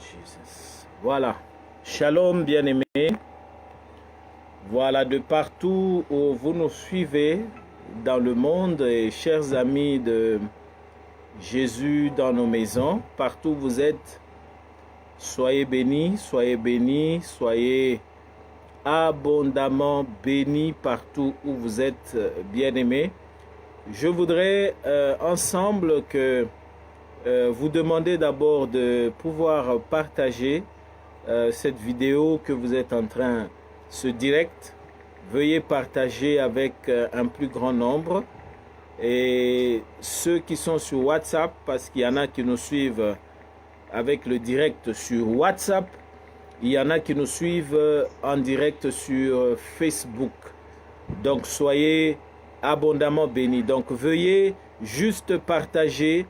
Jesus. Voilà. Shalom, bien-aimés. Voilà, de partout où vous nous suivez dans le monde et chers amis de Jésus dans nos maisons, partout où vous êtes, soyez bénis, soyez abondamment bénis partout où vous êtes, bien-aimés. Je voudrais ensemble que vous demander d'abord de pouvoir partager cette vidéo que vous êtes en train, ce direct. Veuillez partager avec un plus grand nombre. Et ceux qui sont sur WhatsApp, parce qu'il y en a qui nous suivent avec le direct sur WhatsApp, il y en a qui nous suivent en direct sur Facebook. Donc soyez abondamment bénis. Donc veuillez juste partager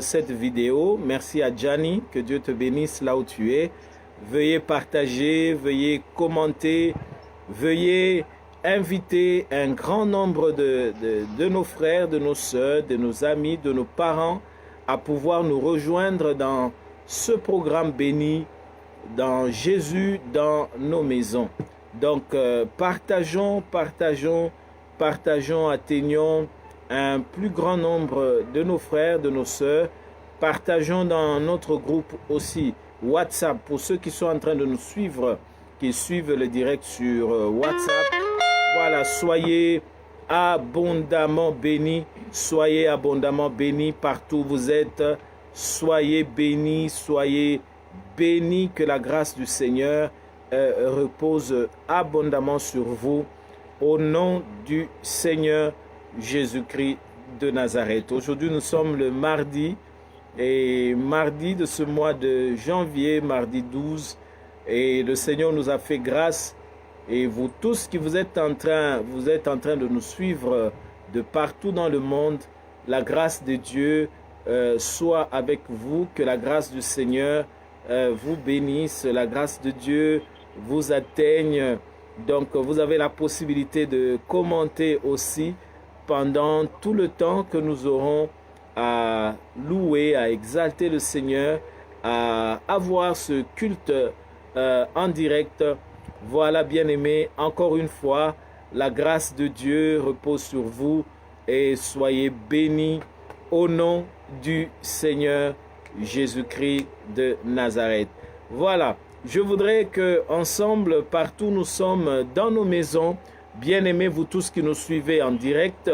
cette vidéo. Merci à Gianni, que Dieu te bénisse là où tu es. Veuillez partager, veuillez commenter, veuillez inviter un grand nombre de nos frères, de nos sœurs, de nos amis, de nos parents à pouvoir nous rejoindre dans ce programme béni, dans Jésus, dans nos maisons. Donc partageons, atteignons un plus grand nombre de nos frères, de nos sœurs. Partageons dans notre groupe aussi WhatsApp pour ceux qui sont en train de nous suivre, qui suivent le direct sur WhatsApp. Voilà, soyez abondamment bénis partout où vous êtes. Soyez bénis, que la grâce du Seigneur repose abondamment sur vous. Au nom du Seigneur Jésus-Christ de Nazareth. Aujourd'hui, nous sommes le mardi de ce mois de janvier, mardi 12. Et le Seigneur nous a fait grâce. Et vous tous qui vous êtes en train de nous suivre de partout dans le monde, la grâce de Dieu soit avec vous, que la grâce du Seigneur vous bénisse, la grâce de Dieu vous atteigne. Donc vous avez la possibilité de commenter aussi pendant tout le temps que nous aurons à louer, à exalter le Seigneur, à avoir ce culte en direct. Voilà, bien-aimés, encore une fois, la grâce de Dieu repose sur vous et soyez bénis au nom du Seigneur Jésus-Christ de Nazareth. Voilà, je voudrais que ensemble, partout nous sommes dans nos maisons, bien-aimés, vous tous qui nous suivez en direct,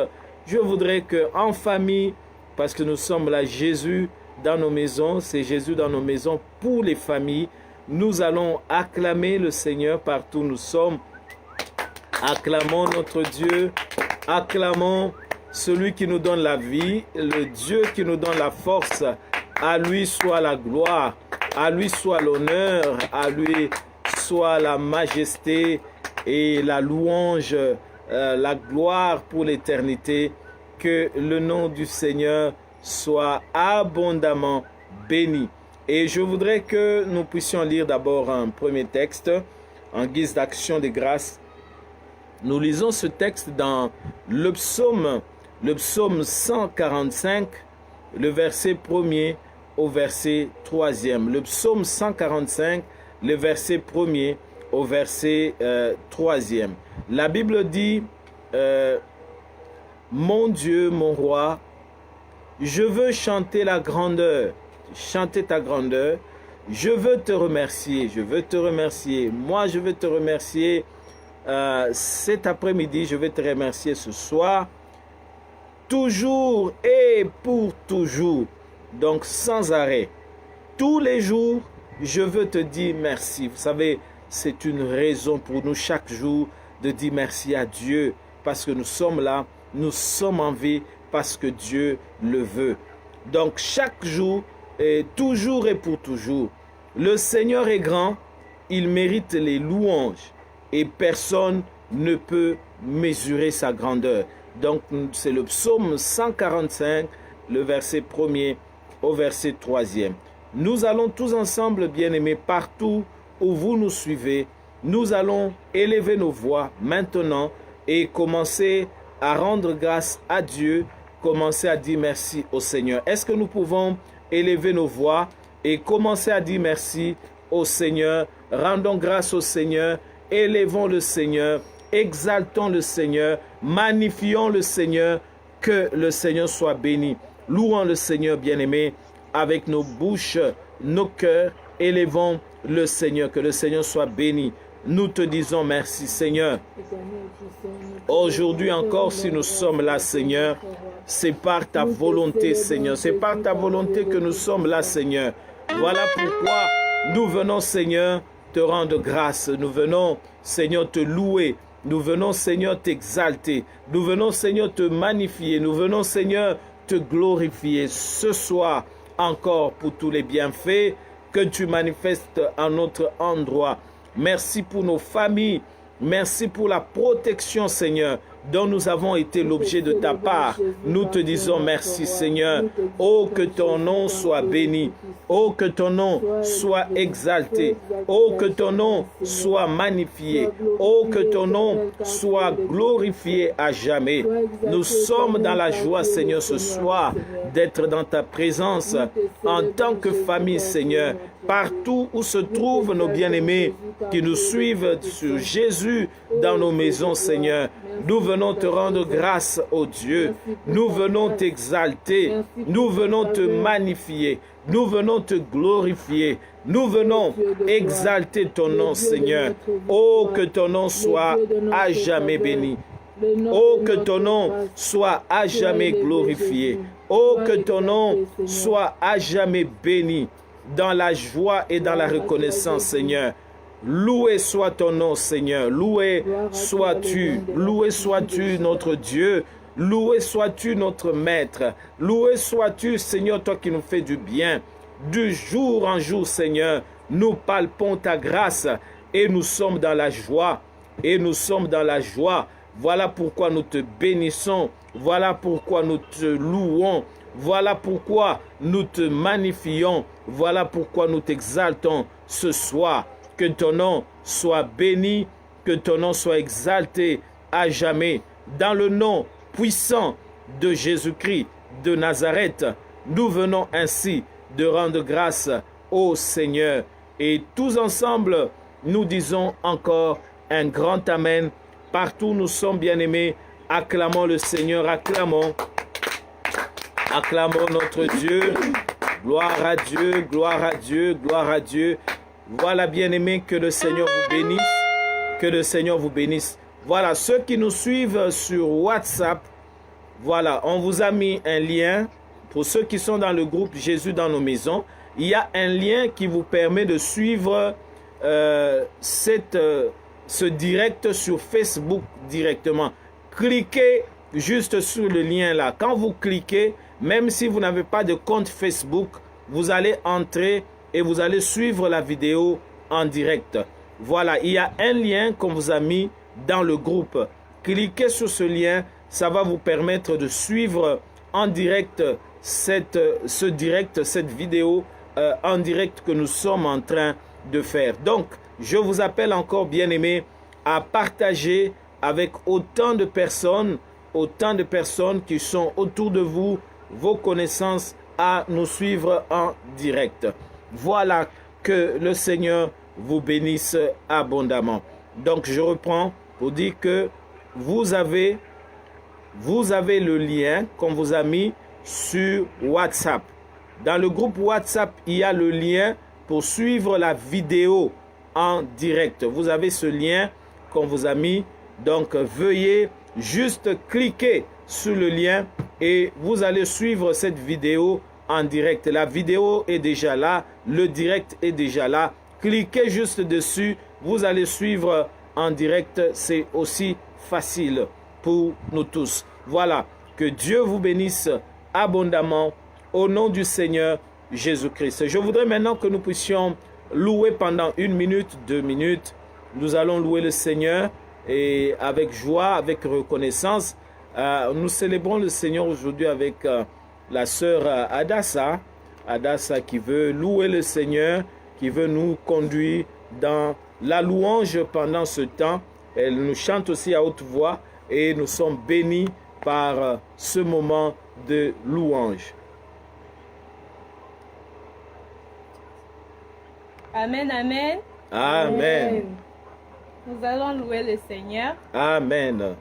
je voudrais que en famille, parce que nous sommes là, Jésus dans nos maisons, c'est Jésus dans nos maisons pour les familles. Nous allons acclamer le Seigneur partout où nous sommes. Acclamons notre Dieu. Acclamons celui qui nous donne la vie, le Dieu qui nous donne la force. À lui soit la gloire, à lui soit l'honneur, à lui soit la majesté et la louange, la gloire pour l'éternité. Que le nom du Seigneur soit abondamment béni. Et je voudrais que nous puissions lire d'abord un premier texte en guise d'action de grâce. Nous lisons ce texte dans le psaume 145, le verset 1er au verset 3e. Le psaume 145, le verset 1er au verset 3e. La Bible dit mon Dieu, mon roi, je veux chanter la grandeur. Chanter ta grandeur. Je veux te remercier. Moi, je veux te remercier cet après-midi. Je veux te remercier ce soir. Toujours et pour toujours. Donc, sans arrêt. Tous les jours, je veux te dire merci. Vous savez, c'est une raison pour nous chaque jour de dire merci à Dieu. Parce que nous sommes là. Nous sommes en vie parce que Dieu le veut. Donc, chaque jour, et toujours et pour toujours. Le Seigneur est grand, il mérite les louanges et personne ne peut mesurer sa grandeur. Donc c'est le psaume 145, le verset 1er au verset 3e. Nous allons tous ensemble, bien-aimés, partout où vous nous suivez, nous allons élever nos voix maintenant et commencer à rendre grâce à Dieu, commencer à dire merci au Seigneur. Est-ce que nous pouvons élever nos voix et commencez à dire merci au Seigneur. Rendons grâce au Seigneur, élevons le Seigneur, exaltons le Seigneur, magnifions le Seigneur, que le Seigneur soit béni. Louons le Seigneur bien-aimé avec nos bouches, nos cœurs, élevons le Seigneur, que le Seigneur soit béni. Nous te disons merci Seigneur. Aujourd'hui encore, si nous sommes là Seigneur, c'est par ta volonté Seigneur, c'est par ta volonté que nous sommes là Seigneur. Voilà pourquoi nous venons Seigneur te rendre grâce, nous venons Seigneur te louer, nous venons Seigneur t'exalter, nous venons Seigneur te magnifier, nous venons Seigneur te glorifier ce soir encore pour tous les bienfaits que tu manifestes en notre endroit. Merci pour nos familles, merci pour la protection Seigneur dont nous avons été l'objet de ta part. Nous te disons merci Seigneur. Oh que ton nom soit béni. Oh que ton nom soit exalté. Oh que ton nom soit magnifié. Oh que ton nom soit glorifié à jamais. Nous sommes dans la joie Seigneur ce soir d'être dans ta présence en tant que famille Seigneur. Partout où se trouvent nos bien-aimés qui nous suivent sur Jésus dans nos maisons Seigneur. Nous venons te rendre grâce, ô Dieu. Nous venons t'exalter. Nous venons te magnifier. Nous venons te glorifier. Nous venons exalter ton nom, Seigneur. Oh, que ton nom soit à jamais béni. Oh, que ton nom soit à jamais glorifié. Oh, que ton nom soit à jamais béni dans la joie et dans la reconnaissance, Seigneur. Loué soit ton nom, Seigneur. Loué sois-tu. Loué sois-tu, notre Dieu. Loué sois-tu, notre Maître. Loué sois-tu, Seigneur, toi qui nous fais du bien. Du jour en jour, Seigneur, nous palpons ta grâce et nous sommes dans la joie. Et nous sommes dans la joie. Voilà pourquoi nous te bénissons. Voilà pourquoi nous te louons. Voilà pourquoi nous te magnifions. Voilà pourquoi nous t'exaltons ce soir. Que ton nom soit béni, que ton nom soit exalté à jamais. Dans le nom puissant de Jésus-Christ de Nazareth, nous venons ainsi de rendre grâce au Seigneur. Et tous ensemble, nous disons encore un grand Amen. Partout où nous sommes bien-aimés, acclamons le Seigneur, acclamons. Acclamons notre Dieu. Gloire à Dieu, gloire à Dieu, gloire à Dieu. Voilà, bien-aimés, que le Seigneur vous bénisse. Que le Seigneur vous bénisse. Voilà, ceux qui nous suivent sur WhatsApp, voilà, on vous a mis un lien. Pour ceux qui sont dans le groupe Jésus dans nos maisons, il y a un lien qui vous permet de suivre ce direct sur Facebook directement. Cliquez juste sur le lien là. Quand vous cliquez, même si vous n'avez pas de compte Facebook, vous allez entrer et vous allez suivre la vidéo en direct. Voilà, il y a un lien qu'on vous a mis dans le groupe. Cliquez sur ce lien, ça va vous permettre de suivre en direct cette vidéo en direct que nous sommes en train de faire. Donc, je vous appelle encore, bien-aimés, à partager avec autant de personnes qui sont autour de vous, vos connaissances, à nous suivre en direct. Voilà, que le Seigneur vous bénisse abondamment. Donc, je reprends pour dire que vous avez le lien qu'on vous a mis sur WhatsApp. Dans le groupe WhatsApp, il y a le lien pour suivre la vidéo en direct. Vous avez ce lien qu'on vous a mis. Donc, veuillez juste cliquer sur le lien et vous allez suivre cette vidéo en direct. La vidéo est déjà là, le direct est déjà là. Cliquez juste dessus, vous allez suivre en direct. C'est aussi facile pour nous tous. Voilà, que Dieu vous bénisse abondamment au nom du Seigneur Jésus-Christ. Je voudrais maintenant que nous puissions louer pendant 1 minute, 2 minutes. Nous allons louer le Seigneur et avec joie, avec reconnaissance. Nous célébrons le Seigneur aujourd'hui avec la sœur Adassa qui veut louer le Seigneur, qui veut nous conduire dans la louange pendant ce temps. Elle nous chante aussi à haute voix et nous sommes bénis par ce moment de louange. Amen, amen. Amen. Nous allons louer le Seigneur. Amen.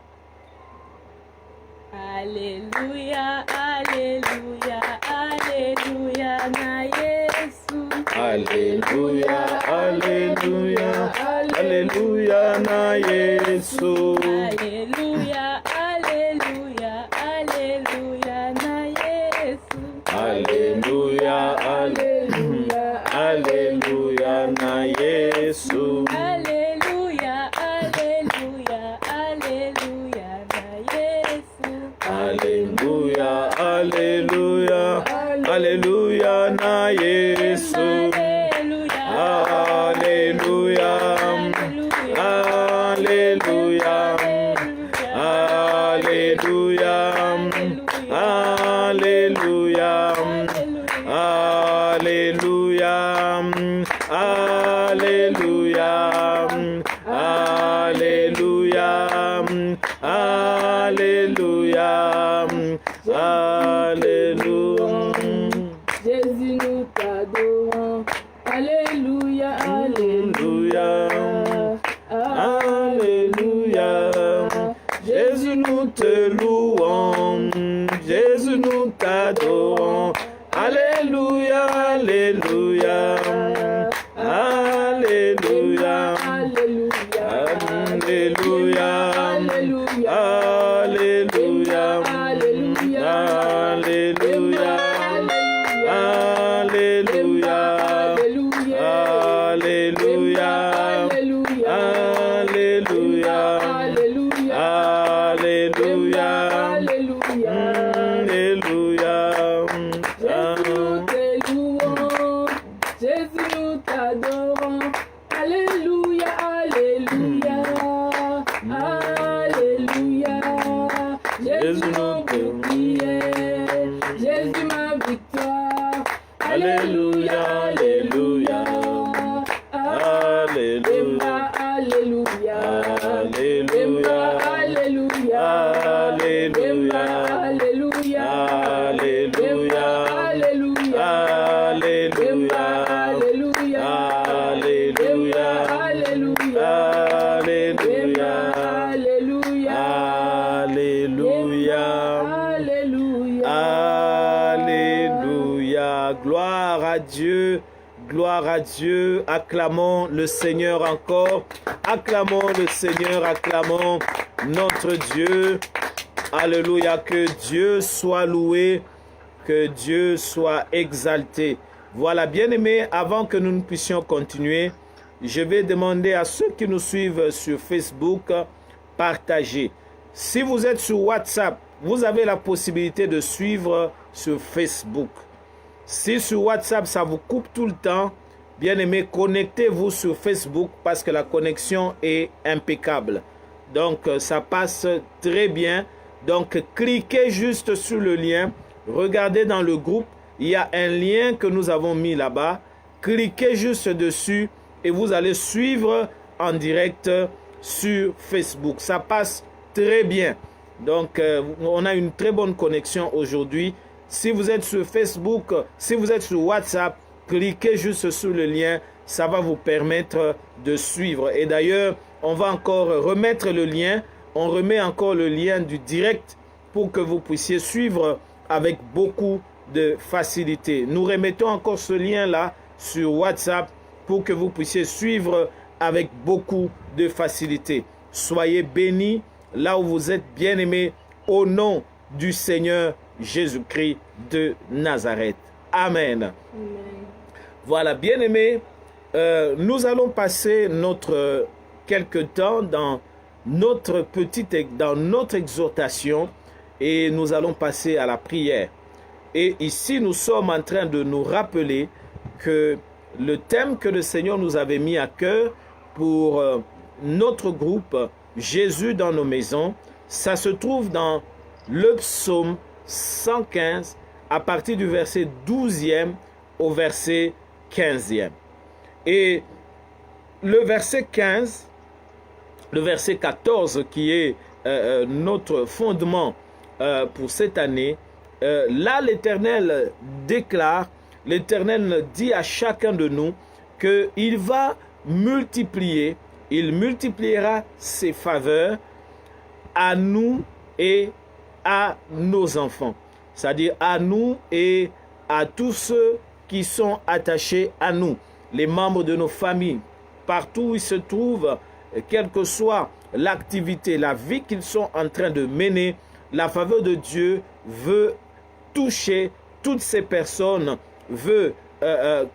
Alléluia, Alléluia, Alléluia, na Yesu. Alléluia, Alléluia, Alléluia, na Yesu. Alléluia, Alléluia, Alléluia, na Yesu. Alléluia, Alléluia, Alléluia, na Yesu. Alléluia, Alléluia, Alléluia, na Yesu. Alléluia, Alléluia, Alléluia, na Yesu. Alléluia, Alléluia, Alléluia, Alléluia, Alléluia, Alléluia, Alléluia, Alléluia, Alléluia. Jésus, nous t'adorons. Alléluia, Alléluia, Alléluia. Jésus, nous te louons. Jésus, nous t'adorons. Alléluia, Alléluia. Alléluia. Alléluia, Alléluia. Alléluia, Alléluia. Alléluia, Alléluia. Alléluia. Alléluia. Alléluia. Alléluia. Jésus, nous t'adorons. Alléluia, Alléluia, Alléluia. Jésus, mon bouclier. Jésus, ma victoire. Alléluia, Alléluia. Alléluia. Alléluia. Alléluia. Alléluia. Alléluia. Alléluia. Alléluia. Alléluia. Alléluia. Alléluia. Alléluia. Alléluia. Alléluia. Alléluia. Alléluia. Alléluia. Gloire à Dieu. Gloire à Dieu. Acclamons le Seigneur encore. Acclamons le Seigneur. Acclamons notre Dieu. Alléluia. Que Dieu soit loué. Que Dieu soit exalté. Voilà, bien-aimés, avant que nous ne puissions continuer, je vais demander à ceux qui nous suivent sur Facebook, partager. Si vous êtes sur WhatsApp, vous avez la possibilité de suivre sur Facebook. Si sur WhatsApp, ça vous coupe tout le temps, bien-aimés, connectez-vous sur Facebook parce que la connexion est impeccable. Donc, ça passe très bien. Donc, cliquez juste sur le lien. Regardez dans le groupe, il y a un lien que nous avons mis là-bas. Cliquez juste dessus et vous allez suivre en direct sur Facebook. Ça passe très bien. Donc, on a une très bonne connexion aujourd'hui. Si vous êtes sur Facebook, si vous êtes sur WhatsApp, cliquez juste sur le lien. Ça va vous permettre de suivre. Et d'ailleurs, on va encore remettre le lien. On remet encore le lien du direct pour que vous puissiez suivre avec beaucoup de facilité. Nous remettons encore ce lien-là sur WhatsApp pour que vous puissiez suivre avec beaucoup de facilité. Soyez bénis là où vous êtes bien-aimés au nom du Seigneur Jésus-Christ de Nazareth. Amen. Amen. Voilà, bien-aimés, nous allons passer notre quelque temps dans notre exhortation et nous allons passer à la prière. Et ici, nous sommes en train de nous rappeler que le thème que le Seigneur nous avait mis à cœur pour notre groupe Jésus dans nos maisons, ça se trouve dans le psaume 115 à partir du verset 12e au verset 15e. Et le verset 15, le verset 14 qui est notre fondement pour cette année, là l'Éternel déclare, l'Éternel dit à chacun de nous qu'il va multiplier, il multipliera ses faveurs à nous et à nos enfants. C'est-à-dire à nous et à tous ceux qui sont attachés à nous, les membres de nos familles, partout où ils se trouvent, quelle que soit l'activité, la vie qu'ils sont en train de mener, la faveur de Dieu veut toucher toutes ces personnes, veut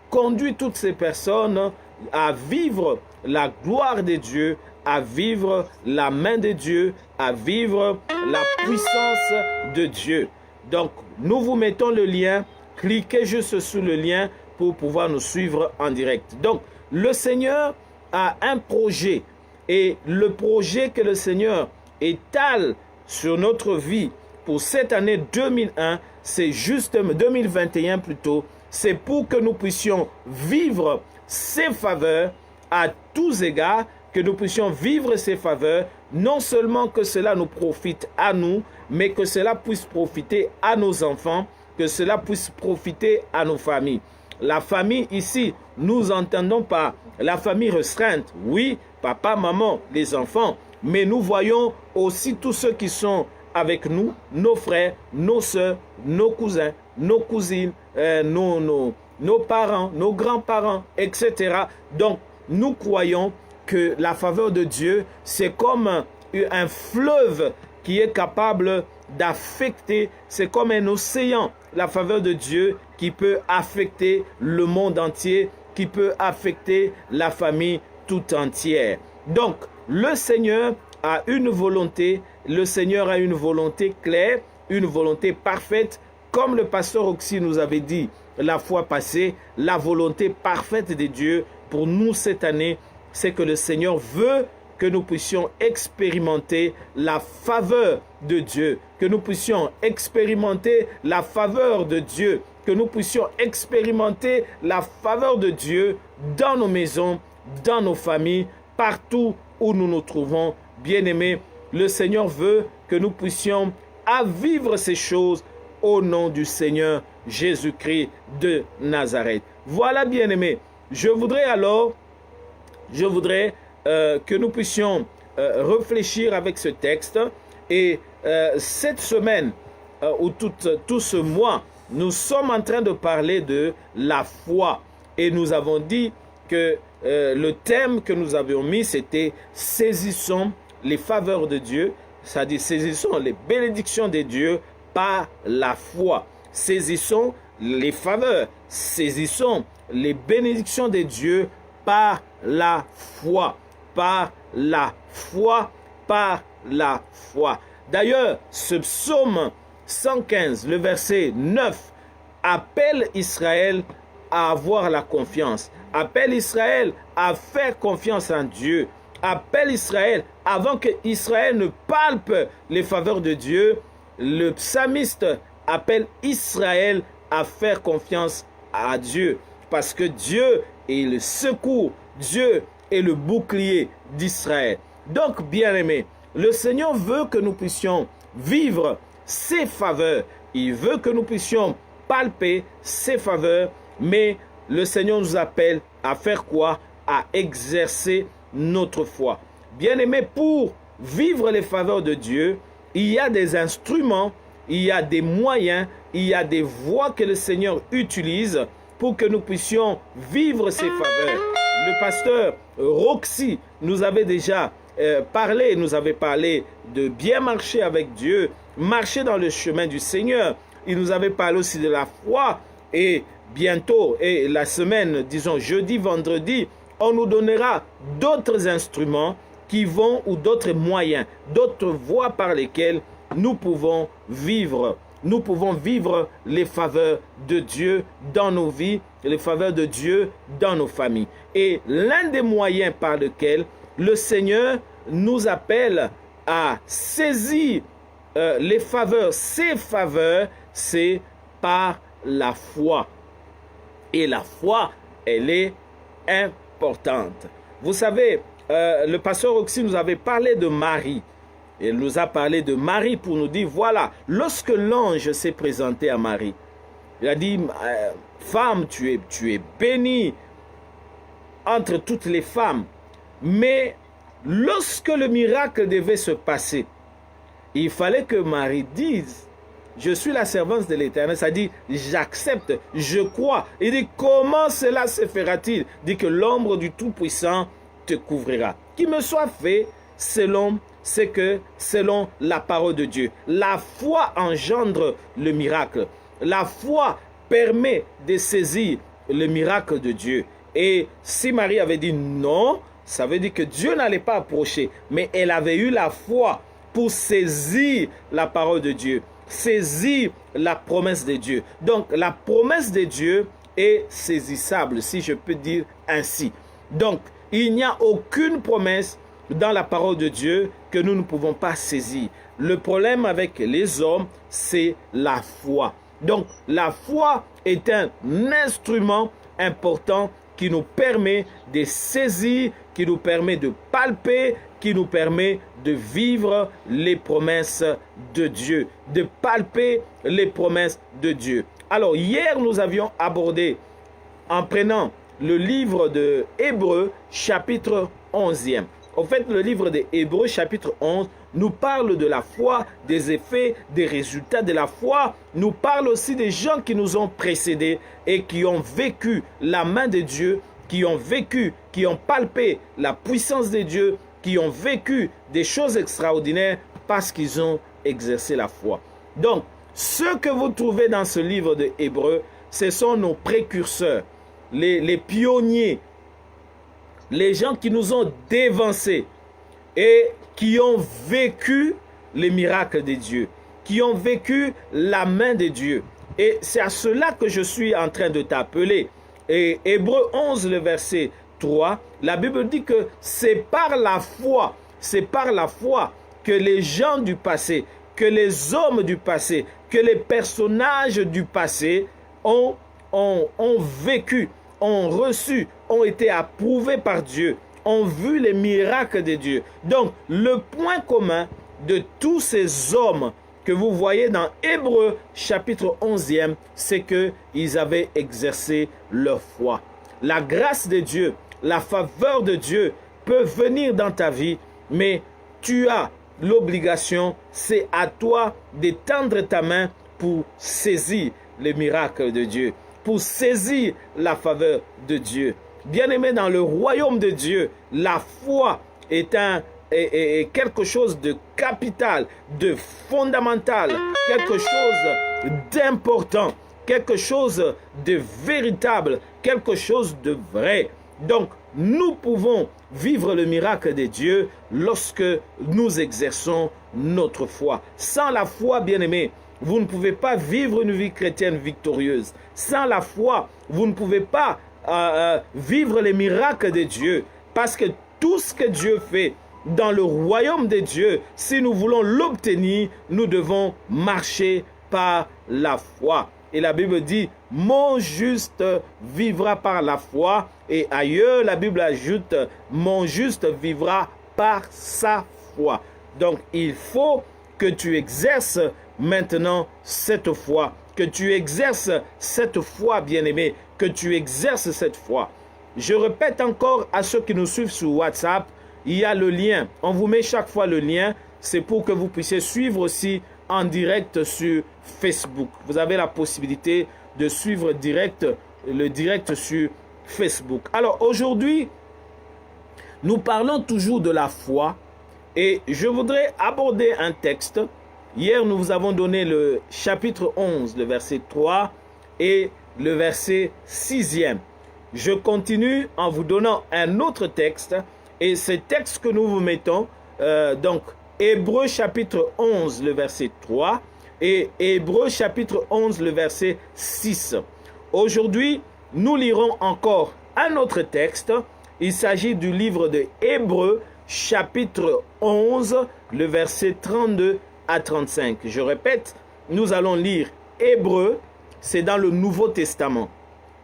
conduire toutes ces personnes à vivre la gloire de Dieu, à vivre la main de Dieu, à vivre la puissance de Dieu. Donc, nous vous mettons le lien. Cliquez juste sous le lien pour pouvoir nous suivre en direct. Donc, le Seigneur a un projet et le projet que le Seigneur étale sur notre vie pour cette année 2001, c'est justement 2021 plutôt, c'est pour que nous puissions vivre ses faveurs à tous égards, que nous puissions vivre ses faveurs, non seulement que cela nous profite à nous, mais que cela puisse profiter à nos enfants, que cela puisse profiter à nos familles. La famille ici, nous entendons par la famille restreinte. Oui, papa, maman, les enfants, mais nous voyons aussi tous ceux qui sont avec nous, nos frères, nos sœurs, nos cousins, nos cousines, nos parents, nos grands-parents, etc. Donc, nous croyons que la faveur de Dieu, c'est comme un fleuve qui est capable d'affecter, c'est comme un océan, la faveur de Dieu qui peut affecter le monde entier, qui peut affecter la famille tout entière. Donc, le Seigneur a une volonté, le Seigneur a une volonté claire, une volonté parfaite, comme le pasteur Oxy nous avait dit la fois passée, la volonté parfaite de Dieu pour nous cette année, c'est que le Seigneur veut que nous puissions expérimenter la faveur de Dieu, que nous puissions expérimenter la faveur de Dieu, que nous puissions expérimenter la faveur de Dieu dans nos maisons, dans nos familles, partout où nous nous trouvons. Bien-aimés, le Seigneur veut que nous puissions vivre ces choses au nom du Seigneur Jésus-Christ de Nazareth. Voilà, bien-aimés, je voudrais que nous puissions réfléchir avec ce texte. Et cette semaine, ou tout ce mois, nous sommes en train de parler de la foi. Et nous avons dit que le thème que nous avions mis, c'était « Saisissons les faveurs de Dieu », c'est-à-dire « Saisissons les bénédictions de Dieu par la foi ». Saisissons les faveurs, saisissons les bénédictions de Dieu par la foi. Par la foi, par la foi. D'ailleurs, ce psaume 115, le verset 9, appelle Israël à avoir la confiance, appelle Israël à faire confiance en Dieu, appelle Israël, avant que Israël ne palpe les faveurs de Dieu, le psalmiste appelle Israël à faire confiance à Dieu, parce que Dieu est le secours, Dieu est le bouclier d'Israël. Donc, bien-aimés, le Seigneur veut que nous puissions vivre ses faveurs. Il veut que nous puissions palper ses faveurs, mais le Seigneur nous appelle à faire quoi? À exercer notre foi. Bien-aimés, pour vivre les faveurs de Dieu, il y a des instruments, il y a des moyens, il y a des voies que le Seigneur utilise pour que nous puissions vivre ses faveurs. Le pasteur Roxy nous avait déjà parlé de bien marcher avec Dieu, marcher dans le chemin du Seigneur. Il nous avait parlé aussi de la foi et bientôt, et la semaine, disons jeudi, vendredi, on nous donnera d'autres instruments qui vont, ou d'autres moyens, d'autres voies par lesquelles nous pouvons vivre. Nous pouvons vivre les faveurs de Dieu dans nos vies, les faveurs de Dieu dans nos familles. Et l'un des moyens par lesquels le Seigneur nous appelle à saisir les faveurs, ces faveurs, c'est par la foi. Et la foi, elle est importante. Vous savez, le pasteur Oxy nous avait parlé de Marie. Il nous a parlé de Marie pour nous dire, voilà, lorsque l'ange s'est présenté à Marie, il a dit, femme, tu es bénie entre toutes les femmes. Mais lorsque le miracle devait se passer, il fallait que Marie dise, je suis la servante de l'Éternel. Ça dit, j'accepte, je crois. Il dit, comment cela se fera-t-il? Il dit que l'ombre du Tout-Puissant te couvrira. Qu'il me soit fait selon la parole de Dieu. La foi engendre le miracle. La foi permet de saisir le miracle de Dieu. Et si Marie avait dit non, ça veut dire que Dieu n'allait pas approcher. Mais elle avait eu la foi pour saisir la parole de Dieu, saisir la promesse de Dieu. Donc la promesse de Dieu est saisissable, si je peux dire ainsi. Donc il n'y a aucune promesse dans la parole de Dieu que nous ne pouvons pas saisir. Le problème avec les hommes, c'est la foi. Donc la foi est un instrument important qui nous permet de saisir, qui nous permet de palper, qui nous permet de vivre les promesses de Dieu, de palper les promesses de Dieu. Alors hier, nous avions abordé, en prenant le livre de Hébreux, chapitre 11e. En fait, le livre de Hébreux, chapitre 11, nous parle de la foi, des effets, des résultats de la foi. Nous parle aussi des gens qui nous ont précédés et qui ont vécu la main de Dieu, qui ont vécu, qui ont palpé la puissance de Dieu, qui ont vécu des choses extraordinaires parce qu'ils ont exercé la foi. Donc, ce que vous trouvez dans ce livre de Hébreux, ce sont nos précurseurs, les pionniers, les gens qui nous ont dévancés et qui ont vécu les miracles de Dieu, qui ont vécu la main de Dieu. Et c'est à cela que je suis en train de t'appeler. Et Hébreux 11, le verset 3, la Bible dit que c'est par la foi que les gens du passé, que les hommes du passé, que les personnages du passé ont vécu, ont reçu, ont été approuvés par Dieu, ont vu les miracles de Dieu. Donc, le point commun de tous ces hommes que vous voyez dans Hébreux chapitre 11e, c'est qu'ils avaient exercé leur foi. La grâce de Dieu, la faveur de Dieu peut venir dans ta vie, mais tu as l'obligation, c'est à toi d'étendre ta main pour saisir les miracles de Dieu, pour saisir la faveur de Dieu. Bien-aimé, dans le royaume de Dieu, la foi est quelque chose de capital, de fondamental, quelque chose d'important, quelque chose de véritable, quelque chose de vrai. Donc, nous pouvons vivre le miracle de Dieu lorsque nous exerçons notre foi. Sans la foi, bien-aimé, vous ne pouvez pas vivre une vie chrétienne victorieuse. Sans la foi, vous ne pouvez pas vivre les miracles de Dieu. Parce que tout ce que Dieu fait dans le royaume de Dieu, si nous voulons l'obtenir, nous devons marcher par la foi. Et la Bible dit, mon juste vivra par la foi. Et ailleurs, la Bible ajoute, mon juste vivra par sa foi. Donc, il faut que tu exerces maintenant cette foi. Que tu exerces cette foi, bien-aimé. Que tu exerces cette foi. Je répète encore à ceux qui nous suivent sur WhatsApp, il y a le lien. On vous met chaque fois le lien. C'est pour que vous puissiez suivre aussi en direct sur Facebook. Vous avez la possibilité de suivre le direct sur Facebook. Alors aujourd'hui, nous parlons toujours de la foi et je voudrais aborder un texte. Hier, nous vous avons donné le chapitre 11, le verset 3 et le verset 6e. Je continue en vous donnant un autre texte et ce texte que nous vous mettons, donc Hébreux chapitre 11, le verset 3 et Hébreux chapitre 11, le verset 6. Aujourd'hui, nous lirons encore un autre texte. Il s'agit du livre de Hébreux chapitre 11, le verset 32 à 35. Je répète, nous allons lire Hébreux, c'est dans le Nouveau Testament.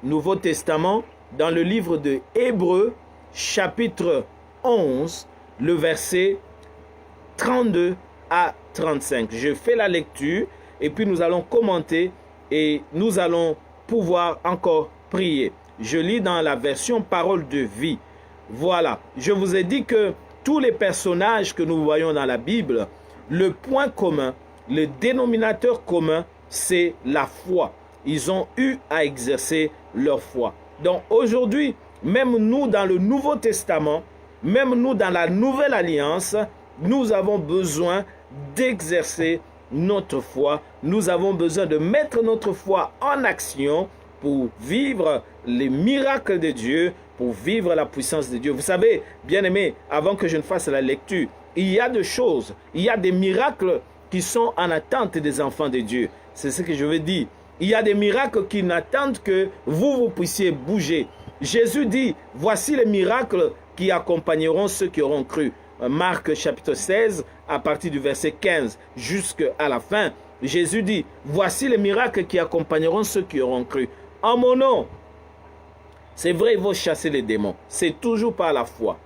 Nouveau Testament, dans le livre de Hébreux chapitre 11, le verset 32 à 35. Je fais la lecture et puis nous allons commenter et nous allons pouvoir encore prier. Je lis dans la version Parole de vie. Voilà, je vous ai dit que tous les personnages que nous voyons dans la Bible, le point commun, le dénominateur commun, c'est la foi. Ils ont eu à exercer leur foi. Donc aujourd'hui, même nous dans le Nouveau Testament, même nous dans la Nouvelle Alliance, nous avons besoin d'exercer notre foi. Nous avons besoin de mettre notre foi en action pour vivre les miracles de Dieu, pour vivre la puissance de Dieu. Vous savez, bien-aimés, avant que je ne fasse la lecture, il y a des choses, il y a des miracles qui sont en attente des enfants de Dieu. C'est ce que je veux dire. Il y a des miracles qui n'attendent que vous puissiez bouger. Jésus dit, voici les miracles qui accompagneront ceux qui auront cru. Marc chapitre 16, à partir du verset 15 jusqu'à la fin, Jésus dit, voici les miracles qui accompagneront ceux qui auront cru. En mon nom, c'est vrai, ils vont chasser les démons. C'est toujours par la foi.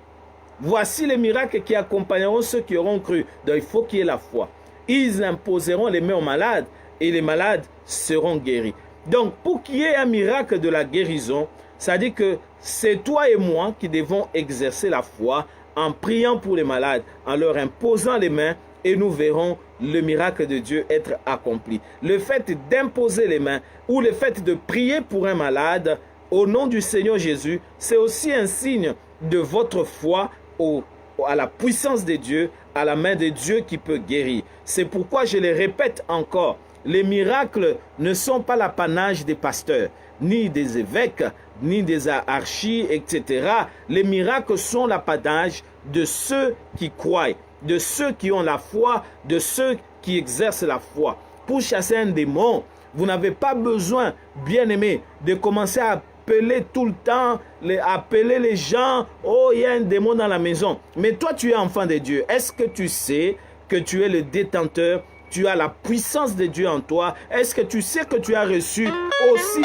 Voici les miracles qui accompagneront ceux qui auront cru. Donc il faut qu'il y ait la foi. Ils imposeront les mains aux malades et les malades seront guéris. Donc pour qu'il y ait un miracle de la guérison, ça dit que c'est toi et moi qui devons exercer la foi en priant pour les malades, en leur imposant les mains, et nous verrons le miracle de Dieu être accompli. Le fait d'imposer les mains ou le fait de prier pour un malade au nom du Seigneur Jésus, c'est aussi un signe de votre foi à la puissance de Dieu, à la main de Dieu qui peut guérir. C'est pourquoi je le répète encore, les miracles ne sont pas l'apanage des pasteurs, ni des évêques, ni des archis, etc. Les miracles sont l'apanage de ceux qui croient, de ceux qui ont la foi, de ceux qui exercent la foi. Pour chasser un démon, vous n'avez pas besoin, bien-aimé, de commencer à appeler tout le temps, appeler les gens, oh, il y a un démon dans la maison. Mais toi, tu es enfant de Dieu. Est-ce que tu sais que tu es le détenteur? Tu as la puissance de Dieu en toi. Est-ce que tu sais que tu as reçu aussi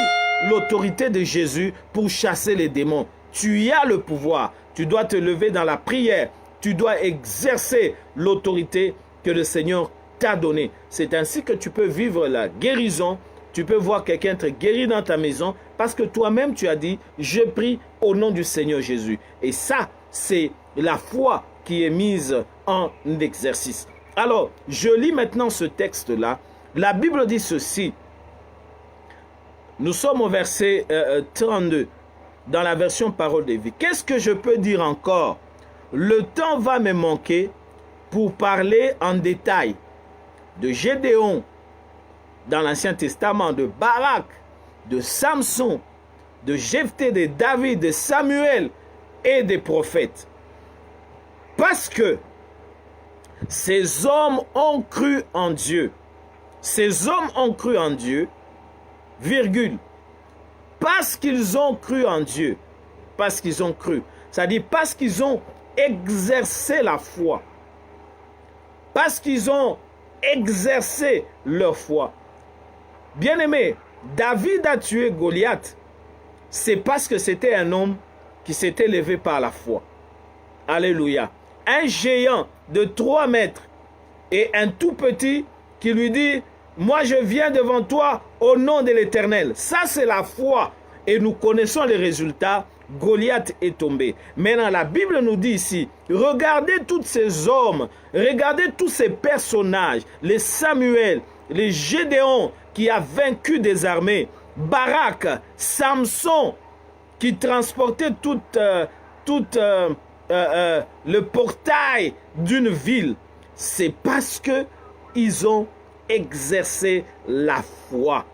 l'autorité de Jésus pour chasser les démons? Tu y as le pouvoir. Tu dois te lever dans la prière. Tu dois exercer l'autorité que le Seigneur t'a donnée. C'est ainsi que tu peux vivre la guérison. Tu peux voir quelqu'un être guéri dans ta maison parce que toi-même tu as dit, je prie au nom du Seigneur Jésus. Et ça, c'est la foi qui est mise en exercice. Alors, je lis maintenant ce texte-là. La Bible dit ceci. Nous sommes au verset 32 dans la version Parole de vie. Qu'est-ce que je peux dire encore? Le temps va me manquer pour parler en détail de Gédéon dans l'Ancien Testament, de Barak, de Samson, de Jephthé, de David, de Samuel et des prophètes. Parce que ces hommes ont cru en Dieu. Ces hommes ont cru en Dieu, virgule. Parce qu'ils ont cru en Dieu. Parce qu'ils ont cru. C'est-à-dire parce qu'ils ont exercé la foi. Parce qu'ils ont exercé leur foi. Bien-aimé, David a tué Goliath. C'est parce que c'était un homme qui s'était levé par la foi. Alléluia. Un géant de 3 mètres et un tout petit qui lui dit, moi je viens devant toi au nom de l'Éternel. Ça c'est la foi et nous connaissons les résultats. Goliath est tombé. Maintenant la Bible nous dit ici, regardez tous ces hommes, regardez tous ces personnages, les Samuel, les Gédéon qui a vaincu des armées, Barak, Samson qui transportait tout le portail d'une ville. C'est parce que ils ont exercé la foi.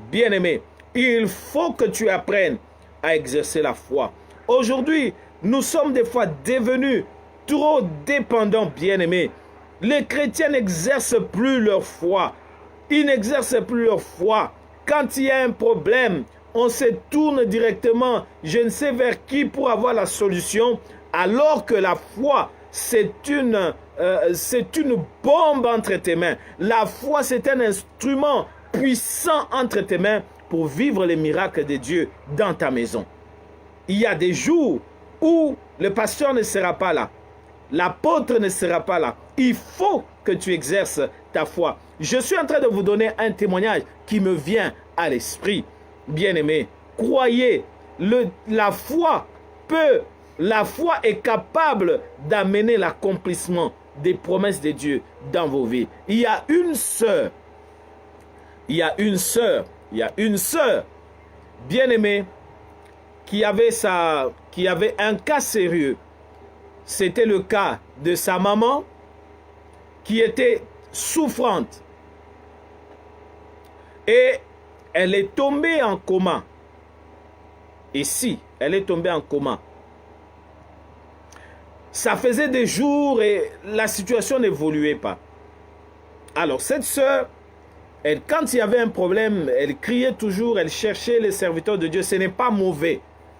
Bien-aimé, il faut que tu apprennes à exercer la foi. Aujourd'hui, nous sommes des fois devenus trop dépendants, bien-aimés. Les chrétiens n'exercent plus leur foi. Ils n'exercent plus leur foi. Quand il y a un problème, on se tourne directement, je ne sais vers qui pour avoir la solution, alors que la foi, c'est une bombe entre tes mains. La foi, c'est un instrument puissant entre tes mains pour vivre les miracles de Dieu dans ta maison. Il y a des jours où le pasteur ne sera pas là. L'apôtre ne sera pas là. Il faut que tu exerces ta foi. Je suis en train de vous donner un témoignage qui me vient à l'esprit. Bien-aimés, croyez la foi est capable d'amener l'accomplissement des promesses de Dieu dans vos vies. Il y a une sœur, bien-aimée, qui avait un cas sérieux. C'était le cas de sa maman qui était souffrante. Et elle est tombée en coma. Ici, elle est tombée en coma. Ça faisait des jours et la situation n'évoluait pas. Alors cette sœur, quand il y avait un problème, elle criait toujours, elle cherchait les serviteurs de Dieu. Ce n'est pas mauvais.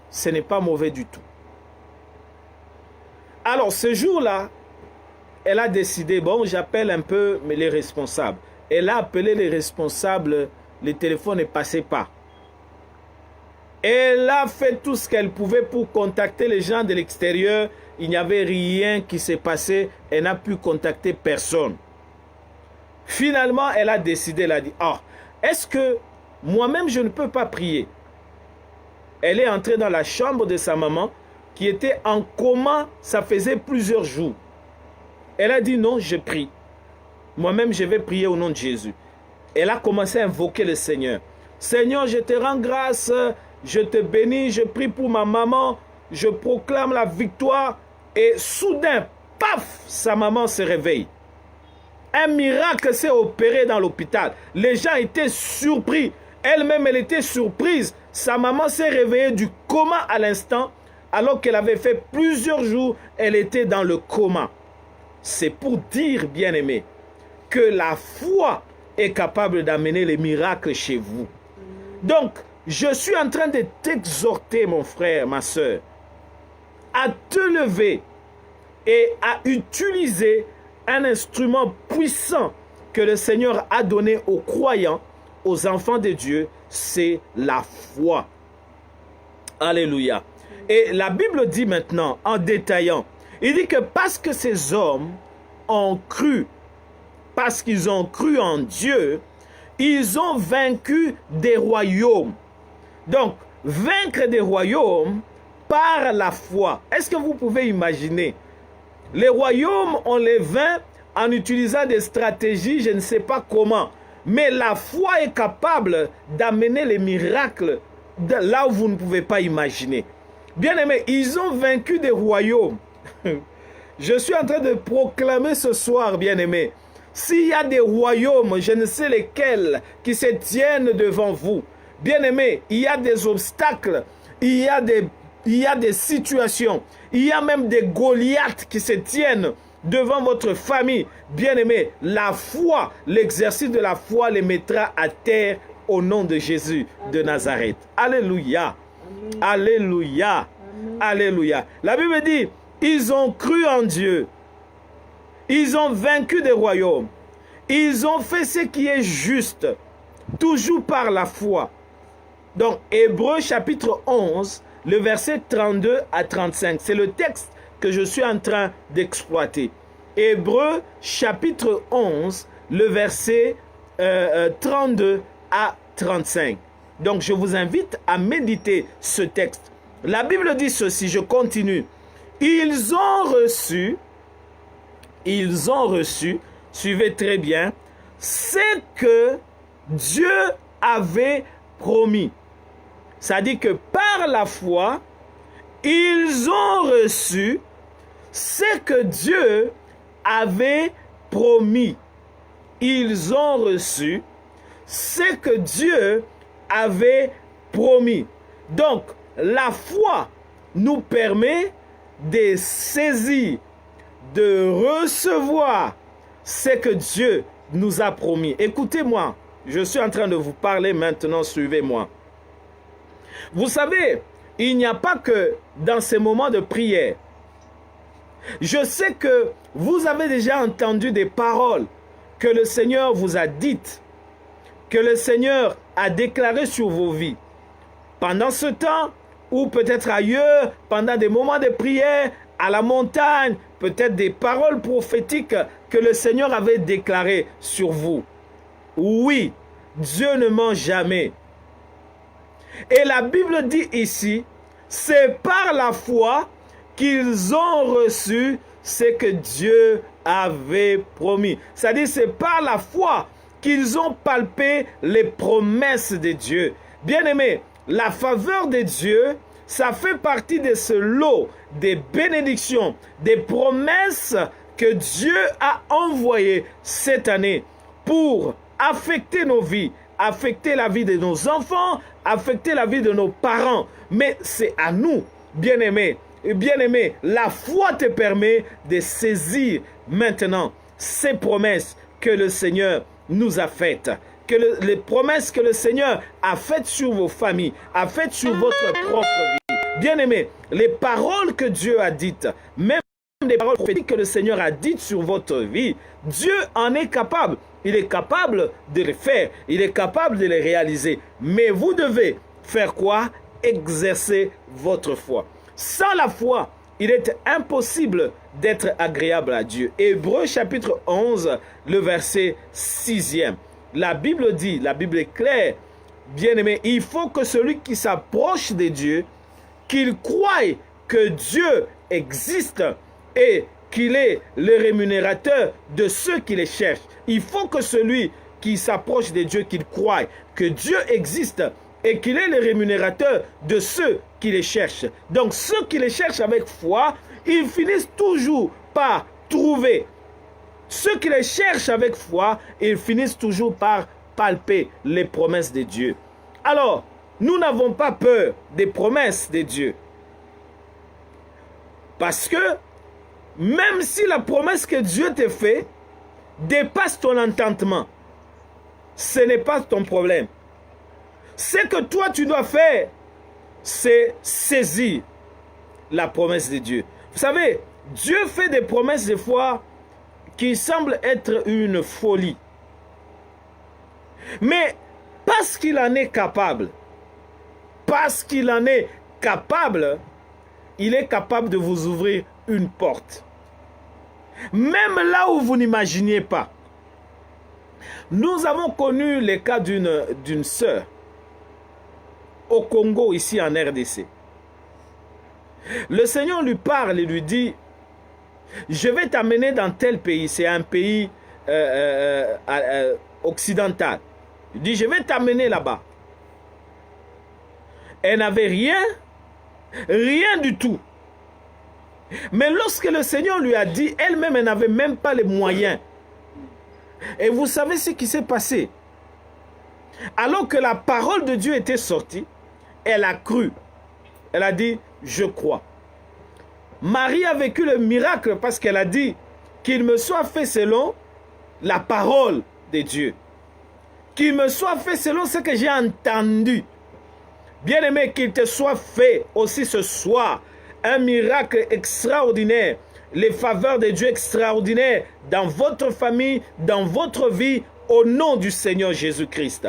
Ce n'est pas mauvais du tout. Alors ce jour-là, elle a décidé, bon, j'appelle un peu les responsables. Elle a appelé les responsables, le téléphone ne passait pas. Elle a fait tout ce qu'elle pouvait pour contacter les gens de l'extérieur. Il n'y avait rien qui s'est passé. Elle n'a pu contacter personne. Finalement, elle a décidé, elle a dit, est-ce que moi-même je ne peux pas prier? Elle est entrée dans la chambre de sa maman qui était en coma, ça faisait plusieurs jours. Elle a dit, non, je prie. Moi-même, je vais prier au nom de Jésus. Elle a commencé à invoquer le Seigneur. Seigneur, je te rends grâce, je te bénis, je prie pour ma maman, je proclame la victoire. Et soudain, paf, sa maman se réveille. Un miracle s'est opéré dans l'hôpital. Les gens étaient surpris. Elle-même, elle était surprise. Sa maman s'est réveillée du coma à l'instant, alors qu'elle avait fait plusieurs jours, elle était dans le coma. C'est pour dire, bien-aimé, que la foi est capable d'amener les miracles chez vous. Donc, je suis en train de t'exhorter, mon frère, ma soeur, à te lever et à utiliser un instrument puissant que le Seigneur a donné aux croyants, aux enfants de Dieu, c'est la foi. Alléluia. Et la Bible dit maintenant, en détaillant, il dit que parce que ces hommes ont cru, parce qu'ils ont cru en Dieu, ils ont vaincu des royaumes. Donc, vaincre des royaumes par la foi. Est-ce que vous pouvez imaginer? Les royaumes, on les vainc en utilisant des stratégies, je ne sais pas comment. Mais la foi est capable d'amener les miracles là où vous ne pouvez pas imaginer. Bien aimé, ils ont vaincu des royaumes. Je suis en train de proclamer ce soir, bien aimé, s'il y a des royaumes, je ne sais lesquels, qui se tiennent devant vous, bien aimé, il y a des obstacles, il y a des situations, il y a même des Goliaths qui se tiennent devant votre famille. Bien aimé, la foi, l'exercice de la foi les mettra à terre au nom de Jésus de Nazareth. Alléluia. Amen. Alléluia. Amen. Alléluia. La Bible dit, ils ont cru en Dieu. Ils ont vaincu des royaumes. Ils ont fait ce qui est juste, toujours par la foi. Donc, Hébreux chapitre 11, le verset 32 à 35. C'est le texte que je suis en train d'exploiter. Hébreux chapitre 11, le verset 32 à 35. Donc, je vous invite à méditer ce texte. La Bible dit ceci, je continue. Ils ont reçu, suivez très bien, ce que Dieu avait promis. C'est-à-dire que par la foi, ils ont reçu ce que Dieu avait promis. Ils ont reçu ce que Dieu avait promis. Donc, la foi nous permet de saisir, de recevoir ce que Dieu nous a promis. Écoutez-moi, je suis en train de vous parler maintenant, suivez-moi. Vous savez, il n'y a pas que dans ces moments de prière. Je sais que vous avez déjà entendu des paroles que le Seigneur vous a dites, que le Seigneur a déclarées sur vos vies. Pendant ce temps, ou peut-être ailleurs, pendant des moments de prière, à la montagne, peut-être des paroles prophétiques que le Seigneur avait déclarées sur vous. Oui, Dieu ne ment jamais. Et la Bible dit ici, c'est par la foi qu'ils ont reçu ce que Dieu avait promis. C'est-à-dire, c'est par la foi qu'ils ont palpé les promesses de Dieu. Bien-aimés, la faveur de Dieu, ça fait partie de ce lot des bénédictions, des promesses que Dieu a envoyées cette année pour affecter nos vies, affecter la vie de nos enfants, affecter la vie de nos parents. Mais c'est à nous, bien-aimés. Et bien-aimé, la foi te permet de saisir maintenant ces promesses que le Seigneur nous a faites. Les promesses que le Seigneur a faites sur vos familles, a faites sur votre propre vie. Bien-aimé, les paroles que Dieu a dites, même les paroles prophétiques que le Seigneur a dites sur votre vie, Dieu en est capable. Il est capable de les faire. Il est capable de les réaliser. Mais vous devez faire quoi? Exercer votre foi. Sans la foi, il est impossible d'être agréable à Dieu. Hébreux chapitre 11, le verset 6e. La Bible dit, la Bible est claire, bien-aimé, il faut que celui qui s'approche de Dieu, qu'il croie que Dieu existe et qu'il est le rémunérateur de ceux qui les cherchent. Il faut que celui qui s'approche de Dieu, qu'il croie que Dieu existe et qu'il est le rémunérateur de ceux qui les cherchent. Donc ceux qui les cherchent avec foi, ils finissent toujours par trouver. Ceux qui les cherchent avec foi, ils finissent toujours par palper les promesses de Dieu. Alors, nous n'avons pas peur des promesses de Dieu. Parce que même si la promesse que Dieu te fait dépasse ton entendement, ce n'est pas ton problème. Ce que toi tu dois faire, c'est saisir la promesse de Dieu. Vous savez, Dieu fait des promesses des fois qui semblent être une folie. Mais parce qu'il en est capable, il est capable de vous ouvrir une porte. Même là où vous n'imaginiez pas. Nous avons connu le cas d'une sœur au Congo, ici en RDC. Le Seigneur lui parle et lui dit, je vais t'amener dans tel pays, c'est un pays occidental. Il dit, je vais t'amener là-bas. Elle n'avait rien du tout. Mais lorsque le Seigneur lui a dit, elle-même, elle n'avait même pas les moyens. Et vous savez ce qui s'est passé? Alors que la parole de Dieu était sortie, elle a cru. Elle a dit, je crois. Marie a vécu le miracle parce qu'elle a dit qu'il me soit fait selon la parole de Dieu. Qu'il me soit fait selon ce que j'ai entendu. Bien-aimé, qu'il te soit fait aussi ce soir un miracle extraordinaire, les faveurs de Dieu extraordinaires dans votre famille, dans votre vie, au nom du Seigneur Jésus-Christ.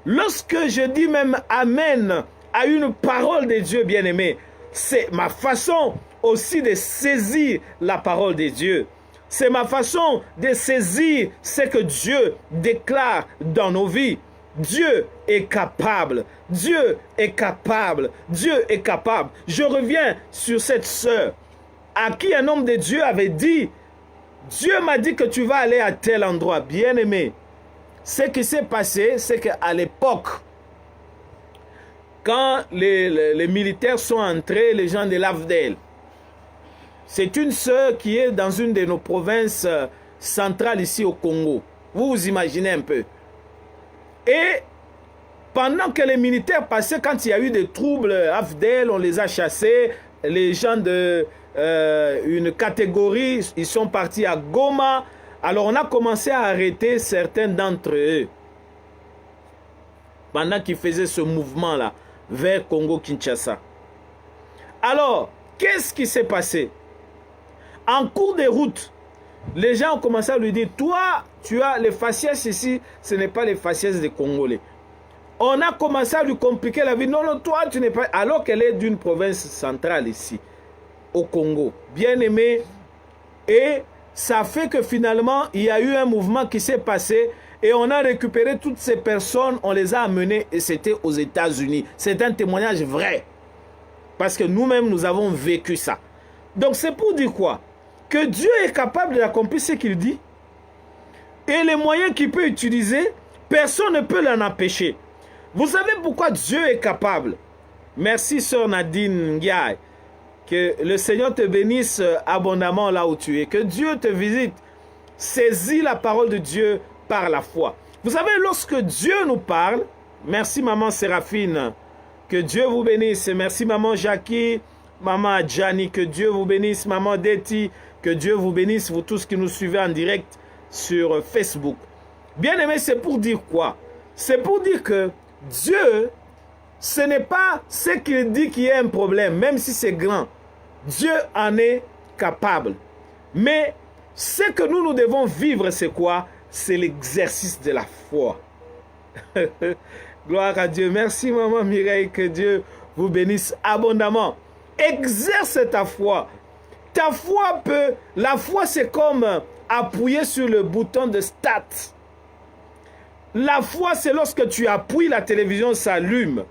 Lorsque je dis même Amen à une parole de Dieu, bien-aimé, c'est ma façon aussi de saisir la parole de Dieu. C'est ma façon de saisir ce que Dieu déclare dans nos vies. Dieu est capable. Dieu est capable. Dieu est capable. Je reviens sur cette sœur à qui un homme de Dieu avait dit, Dieu m'a dit que tu vas aller à tel endroit. Bien-aimé, ce qui s'est passé, c'est qu'à l'époque, quand les militaires sont entrés, les gens de l'AFDEL, c'est une sœur qui est dans une de nos provinces centrales ici au Congo. Vous vous imaginez un peu. Et pendant que les militaires passaient, quand il y a eu des troubles, AFDEL, on les a chassés. Les gens de une catégorie, ils sont partis à Goma. Alors on a commencé à arrêter certains d'entre eux. Pendant qu'ils faisaient ce mouvement-là, vers Congo-Kinshasa. Alors, qu'est-ce qui s'est passé? En cours de route, les gens ont commencé à lui dire, toi, tu as les faciès ici, ce n'est pas les faciès des Congolais. On a commencé à lui compliquer la vie. Non, non, toi, tu n'es pas... Alors qu'elle est d'une province centrale ici, au Congo. Bien aimé. Et ça fait que finalement, il y a eu un mouvement qui s'est passé. Et on a récupéré toutes ces personnes, on les a amenées et c'était aux États-Unis. C'est un témoignage vrai. Parce que nous-mêmes, nous avons vécu ça. Donc c'est pour dire quoi? Que Dieu est capable d'accomplir ce qu'il dit. Et les moyens qu'il peut utiliser, personne ne peut l'en empêcher. Vous savez pourquoi Dieu est capable? Merci, sœur Nadine Ndiaye. Que le Seigneur te bénisse abondamment là où tu es. Que Dieu te visite. Saisis la parole de Dieu par la foi. Vous savez, lorsque Dieu nous parle, merci maman Séraphine, que Dieu vous bénisse. Merci maman Jackie, maman Adjani, que Dieu vous bénisse. Maman Deti, que Dieu vous bénisse. Vous tous qui nous suivez en direct sur Facebook. Bien aimé, c'est pour dire quoi? C'est pour dire que Dieu, ce n'est pas ce qu'il dit qui est un problème, même si c'est grand. Dieu en est capable. Mais ce que nous devons vivre, c'est quoi? C'est l'exercice de la foi. Gloire à Dieu. Merci maman Mireille, que Dieu vous bénisse abondamment. Exerce ta foi. Ta foi peut... La foi, c'est comme appuyer sur le bouton de start. La foi, c'est lorsque tu appuies, la télévision s'allume.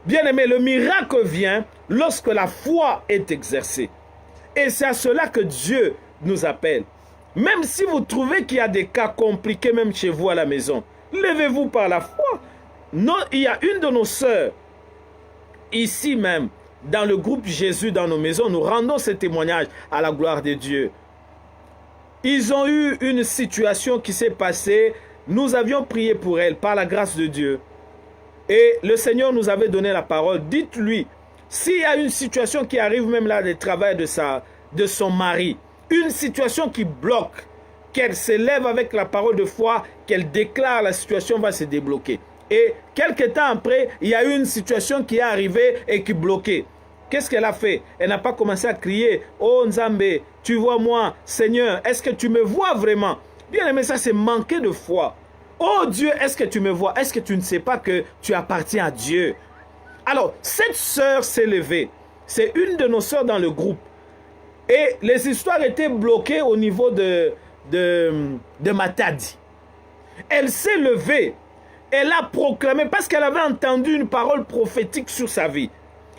Bien aimé, le miracle vient lorsque la foi est exercée. Et c'est à cela que Dieu nous appelle. Même si vous trouvez qu'il y a des cas compliqués, même chez vous à la maison, levez-vous par la foi. Non, il y a une de nos sœurs, ici même, dans le groupe Jésus dans nos maisons, nous rendons ce témoignage à la gloire de Dieu. Ils ont eu une situation qui s'est passée. Nous avions prié pour elle par la grâce de Dieu. Et le Seigneur nous avait donné la parole. Dites-lui, s'il y a une situation qui arrive même là du travail de son mari, une situation qui bloque, qu'elle s'élève avec la parole de foi, qu'elle déclare, la situation va se débloquer. Et quelques temps après, il y a eu une situation qui est arrivée et qui bloquait. Qu'est-ce qu'elle a fait? Elle n'a pas commencé à crier, « Oh Nzambe, tu vois moi, Seigneur, est-ce que tu me vois vraiment ?» Bien aimé, ça c'est manquer de foi. Oh Dieu, est-ce que tu me vois? Est-ce que tu ne sais pas que tu appartiens à Dieu? Alors, cette sœur s'est levée. C'est une de nos sœurs dans le groupe. Et les histoires étaient bloquées au niveau de Matadi. Elle s'est levée. Elle a proclamé, parce qu'elle avait entendu une parole prophétique sur sa vie,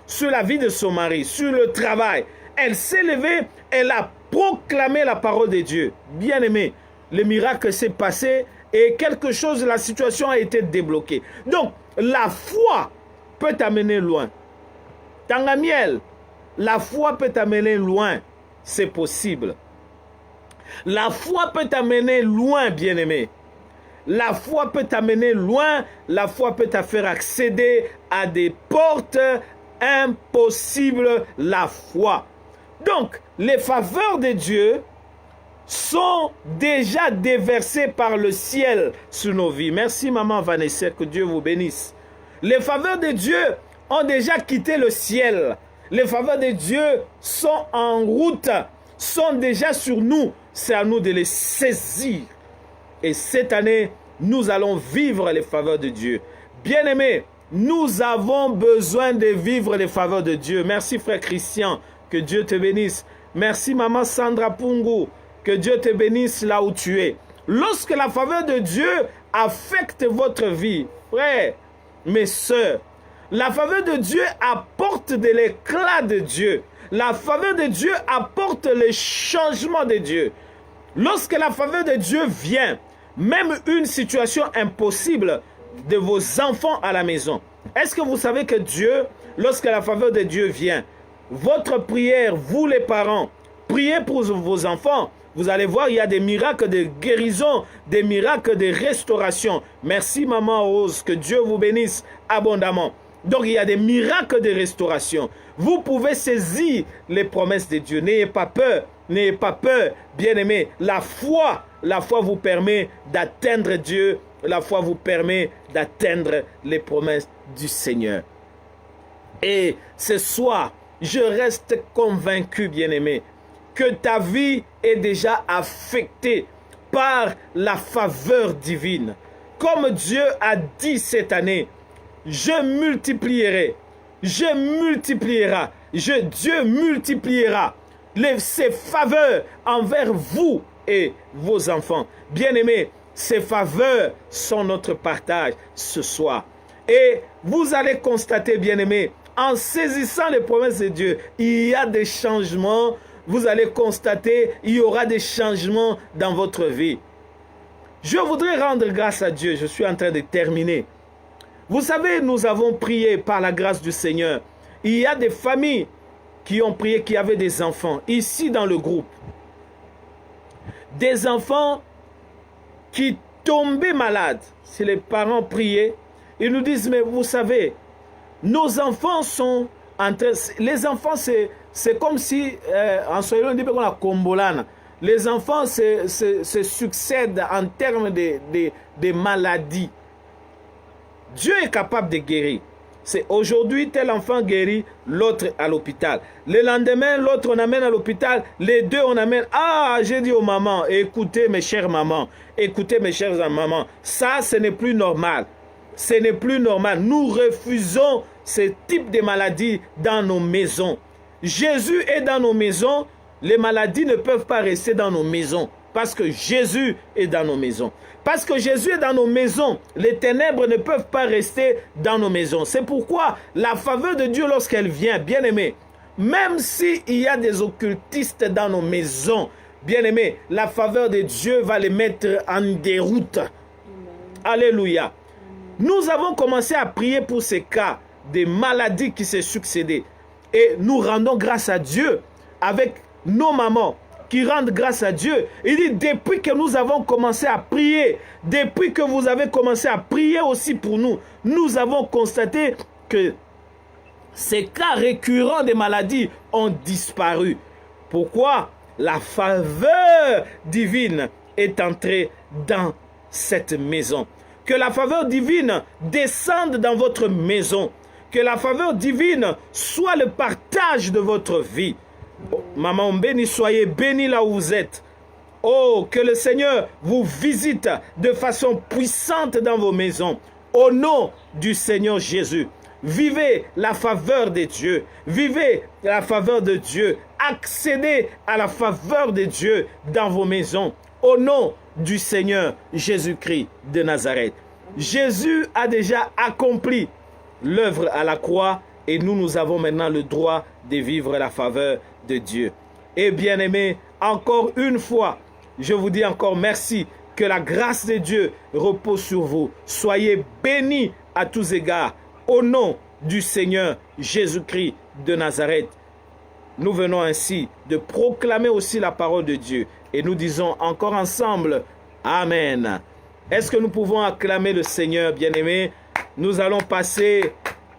sur la vie de son mari, sur le travail. Elle s'est levée, elle a proclamé la parole de Dieu. Bien aimé, le miracle s'est passé et quelque chose, la situation a été débloquée. Donc, la foi peut t'amener loin. Tangamiel, la foi peut t'amener loin. C'est possible. La foi peut t'amener loin, bien-aimé. La foi peut t'amener loin. La foi peut te faire accéder à des portes impossibles. La foi. Donc, les faveurs de Dieu sont déjà déversées par le ciel sur nos vies. Merci, maman Vanessa, que Dieu vous bénisse. Les faveurs de Dieu ont déjà quitté le ciel. Les faveurs de Dieu sont en route, sont déjà sur nous. C'est à nous de les saisir. Et cette année, nous allons vivre les faveurs de Dieu. Bien-aimés, nous avons besoin de vivre les faveurs de Dieu. Merci frère Christian, que Dieu te bénisse. Merci maman Sandra Pungu, que Dieu te bénisse là où tu es. Lorsque la faveur de Dieu affecte votre vie, frères, mes sœurs, la faveur de Dieu apporte de l'éclat de Dieu. La faveur de Dieu apporte le changement de Dieu. Lorsque la faveur de Dieu vient, même une situation impossible de vos enfants à la maison. Est-ce que vous savez que Dieu, lorsque la faveur de Dieu vient, votre prière, vous les parents, priez pour vos enfants. Vous allez voir, il y a des miracles de guérison, des miracles de restauration. Merci maman Rose, que Dieu vous bénisse abondamment. Donc il y a des miracles de restauration. Vous pouvez saisir les promesses de Dieu. N'ayez pas peur, n'ayez pas peur, bien-aimés. La foi vous permet d'atteindre Dieu. La foi vous permet d'atteindre les promesses du Seigneur. Et ce soir, je reste convaincu, bien-aimé, que ta vie est déjà affectée par la faveur divine. Comme Dieu a dit cette année, je multiplierai, Dieu multipliera ses faveurs envers vous et vos enfants. Bien-aimés, Ces faveurs sont notre partage ce soir. Et vous allez constater, bien-aimés, en saisissant les promesses de Dieu, il y a des changements. Vous allez constater, il y aura des changements dans votre vie. Je voudrais rendre grâce à Dieu. Je suis en train de terminer. Vous savez, nous avons prié par la grâce du Seigneur. Il y a des familles qui ont prié, qui avaient des enfants, ici dans le groupe. Des enfants qui tombaient malades. Si les parents priaient, ils nous disent, mais vous savez, nos enfants sont en train... Les enfants, c'est comme si, en Swahili, on dit qu'on a Kombolana. Les enfants se succèdent en termes de maladies. Dieu est capable de guérir. C'est aujourd'hui tel enfant guérit, l'autre à l'hôpital. Le lendemain, l'autre on amène à l'hôpital. Les deux on amène. Ah, j'ai dit aux mamans, écoutez mes chères mamans, écoutez mes chères mamans. Ça, ce n'est plus normal. Ce n'est plus normal. Nous refusons ce type de maladies dans nos maisons. Jésus est dans nos maisons. Les maladies ne peuvent pas rester dans nos maisons. Parce que Jésus est dans nos maisons. Parce que Jésus est dans nos maisons, les ténèbres ne peuvent pas rester dans nos maisons. C'est pourquoi la faveur de Dieu, lorsqu'elle vient, bien aimé, même s'il y a des occultistes dans nos maisons, bien aimé, la faveur de Dieu va les mettre en déroute. Alléluia. Nous avons commencé à prier pour ces cas de maladies qui se succédaient. Et nous rendons grâce à Dieu avec nos mamans qui rendent grâce à Dieu. Il dit, depuis que nous avons commencé à prier, depuis que vous avez commencé à prier aussi pour nous, nous avons constaté que ces cas récurrents des maladies ont disparu. Pourquoi? La faveur divine est entrée dans cette maison. Que la faveur divine descende dans votre maison. Que la faveur divine soit le partage de votre vie. Oh, maman béni, soyez bénis là où vous êtes. Oh, que le Seigneur vous visite de façon puissante dans vos maisons. Au nom du Seigneur Jésus, vivez la faveur de Dieu. Vivez la faveur de Dieu. Accédez à la faveur de Dieu dans vos maisons. Au nom du Seigneur Jésus-Christ de Nazareth. Jésus a déjà accompli l'œuvre à la croix et nous avons maintenant le droit de vivre la faveur de Dieu. Et bien aimé, encore une fois, je vous dis encore merci. Que la grâce de Dieu repose sur vous. Soyez bénis à tous égards. Au nom du Seigneur Jésus-Christ de Nazareth. Nous venons ainsi de proclamer aussi la parole de Dieu. Et nous disons encore ensemble, Amen. Est-ce que nous pouvons acclamer le Seigneur, bien-aimé? Nous allons passer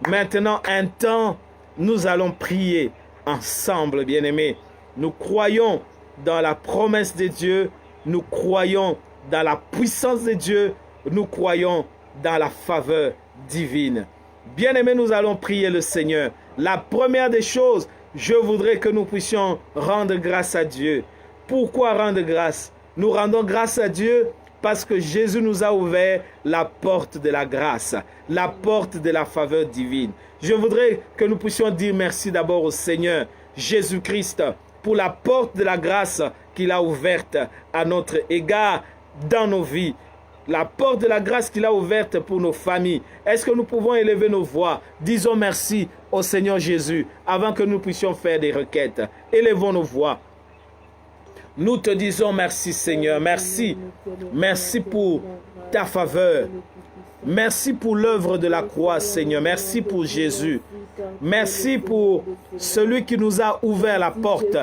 maintenant un temps, nous allons prier ensemble, bien-aimés. Nous croyons dans la promesse de Dieu, nous croyons dans la puissance de Dieu, nous croyons dans la faveur divine. Bien-aimés, nous allons prier le Seigneur. La première des choses, je voudrais que nous puissions rendre grâce à Dieu. Pourquoi rendre grâce? Nous rendons grâce à Dieu parce que Jésus nous a ouvert la porte de la grâce, la porte de la faveur divine. Je voudrais que nous puissions dire merci d'abord au Seigneur Jésus-Christ pour la porte de la grâce qu'il a ouverte à notre égard dans nos vies. La porte de la grâce qu'il a ouverte pour nos familles. Est-ce que nous pouvons élever nos voix? Disons merci au Seigneur Jésus avant que nous puissions faire des requêtes. Élevons nos voix. Nous te disons merci Seigneur, merci. Merci pour ta faveur. Merci pour l'œuvre de la croix Seigneur. Merci pour Jésus. Merci pour celui qui nous a ouvert la porte.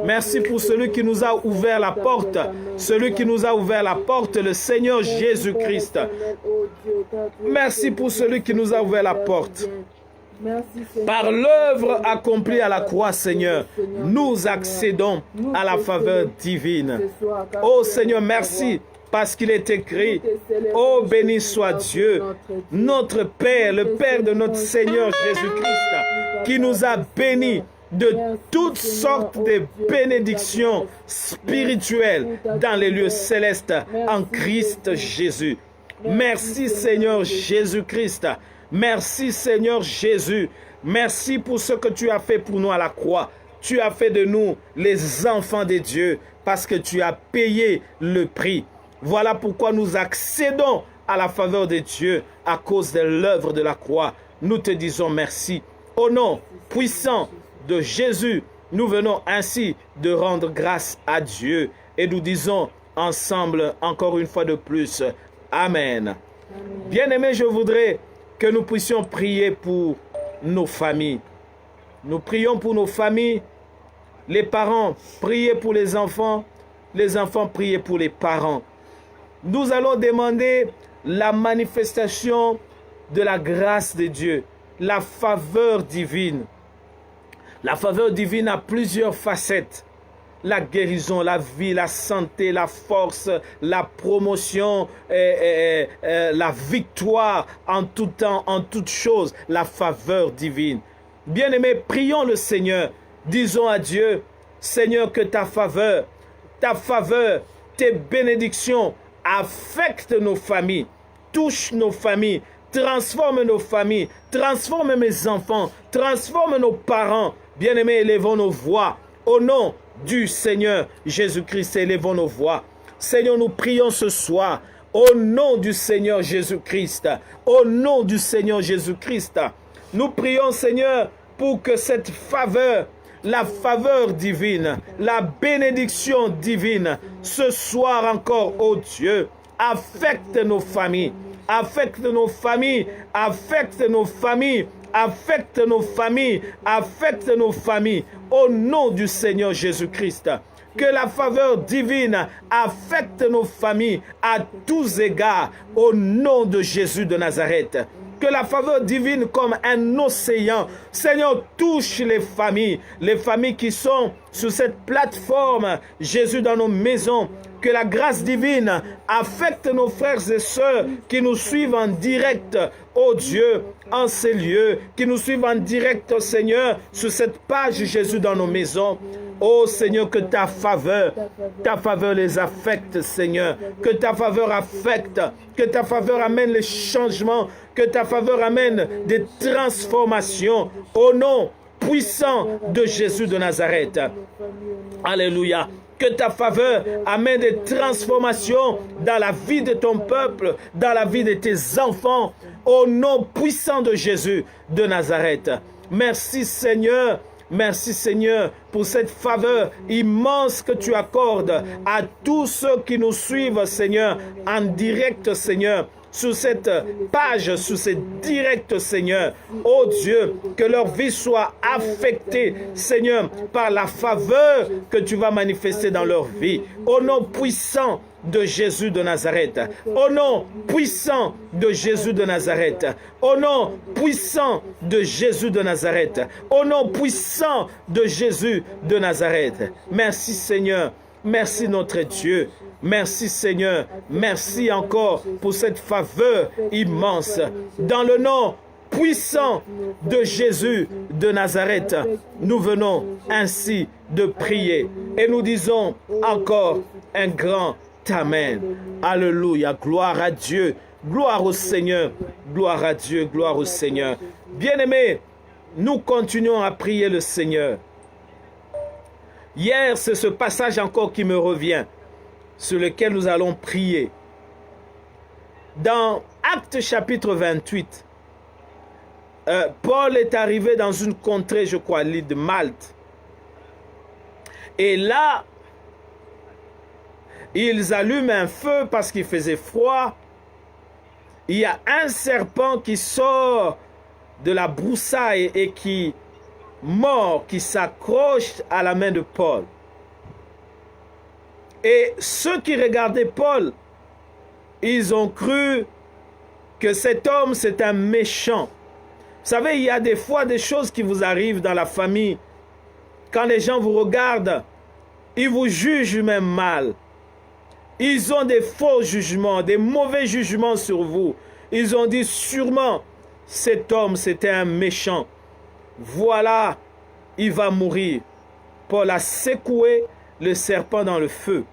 Merci pour celui qui nous a ouvert la porte. Celui qui nous a ouvert la porte, le Seigneur Jésus-Christ. Merci pour celui qui nous a ouvert la porte. Par l'œuvre accomplie à la croix, Seigneur, nous accédons à la faveur divine. Oh Seigneur, merci parce qu'il est écrit, oh béni soit Dieu, notre Père, le Père de notre Seigneur Jésus-Christ, qui nous a bénis de toutes sortes de bénédictions spirituelles dans les lieux célestes en Christ Jésus. Merci Seigneur Jésus-Christ. Merci Seigneur Jésus. Merci pour ce que tu as fait pour nous à la croix. Tu as fait de nous les enfants de Dieu parce que tu as payé le prix. Voilà pourquoi nous accédons à la faveur de Dieu à cause de l'œuvre de la croix. Nous te disons merci. Au nom puissant de Jésus, nous venons ainsi de rendre grâce à Dieu et nous disons ensemble encore une fois de plus, Amen. Bien-aimés, je voudrais que nous puissions prier pour nos familles. Nous prions pour nos familles, les parents, priez pour les enfants priez pour les parents. Nous allons demander la manifestation de la grâce de Dieu, la faveur divine. La faveur divine a plusieurs facettes. La guérison, la vie, la santé, la force, la promotion, la victoire en tout temps, en toutes choses, la faveur divine. Bien-aimés, prions le Seigneur. Disons à Dieu, Seigneur, que ta faveur, tes bénédictions affectent nos familles, touchent nos familles, transforme nos familles, transforme mes enfants, transforme nos parents. Bien-aimés, élevons nos voix. Au nom du Seigneur Jésus-Christ, élevons nos voix. Seigneur, nous prions ce soir. Au nom du Seigneur Jésus-Christ. Au nom du Seigneur Jésus-Christ. Nous prions, Seigneur, pour que cette faveur, la faveur divine, la bénédiction divine, ce soir encore, ô Dieu, affecte nos familles. Affecte nos familles, affecte nos familles, affecte nos familles, affecte nos familles, au nom du Seigneur Jésus-Christ. Que la faveur divine affecte nos familles à tous égards, au nom de Jésus de Nazareth. Que la faveur divine comme un océan, Seigneur, touche les familles qui sont sur cette plateforme, Jésus, dans nos maisons. Que la grâce divine affecte nos frères et sœurs qui nous suivent en direct, ô Dieu, en ces lieux, qui nous suivent en direct, Seigneur, sur cette page Jésus dans nos maisons. Ô Seigneur, que ta faveur les affecte, Seigneur. Que ta faveur affecte, que ta faveur amène les changements, que ta faveur amène des transformations au nom puissant de Jésus de Nazareth. Alléluia. Que ta faveur amène des transformations dans la vie de ton peuple, dans la vie de tes enfants, au nom puissant de Jésus de Nazareth. Merci Seigneur. Merci Seigneur pour cette faveur immense que tu accordes à tous ceux qui nous suivent, Seigneur, en direct, Seigneur, sur cette page, sur cette directe, Seigneur. Oh Dieu, que leur vie soit affectée, Seigneur, par la faveur que tu vas manifester dans leur vie. Au nom puissant de Jésus de Nazareth. Au nom puissant de Jésus de Nazareth. Au nom puissant de Jésus de Nazareth. Au nom puissant de Jésus de Nazareth. Merci Seigneur. Merci notre Dieu. Merci Seigneur. Merci encore pour cette faveur immense. Dans le nom puissant de Jésus de Nazareth, nous venons ainsi de prier. Et nous disons encore un grand Amen. Alléluia. Gloire à Dieu. Gloire au Seigneur. Gloire à Dieu. Gloire au Seigneur. Bien-aimés, nous continuons à prier le Seigneur. Hier, c'est ce passage encore qui me revient, sur lequel nous allons prier. Dans Actes chapitre 28, Paul est arrivé dans une contrée, je crois, l'île de Malte. Et là, ils allument un feu parce qu'il faisait froid. Il y a un serpent qui sort de la broussaille et qui mord, qui s'accroche à la main de Paul. Et ceux qui regardaient Paul, ils ont cru que cet homme, c'est un méchant. Vous savez, il y a des fois des choses qui vous arrivent dans la famille. Quand les gens vous regardent, ils vous jugent même mal. Ils ont des faux jugements, des mauvais jugements sur vous. Ils ont dit sûrement, cet homme, c'était un méchant. Voilà, il va mourir. Paul a secoué le serpent dans le feu.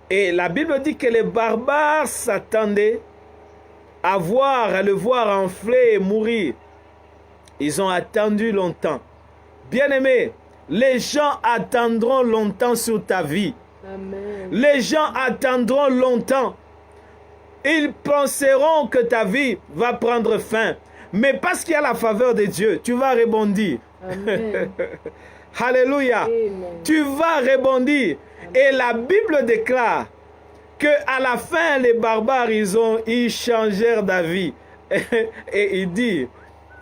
Et la Bible dit que les barbares s'attendaient à le voir enfler et mourir. Ils ont attendu longtemps. Bien-aimés, les gens attendront longtemps sur ta vie. Amen. Les gens attendront longtemps. Ils penseront que ta vie va prendre fin. Mais parce qu'il y a la faveur de Dieu, tu vas rebondir. Amen. Alléluia. Amen. Tu vas rebondir. Et la Bible déclare que à la fin, les barbares, ils changèrent d'avis. Et il dit,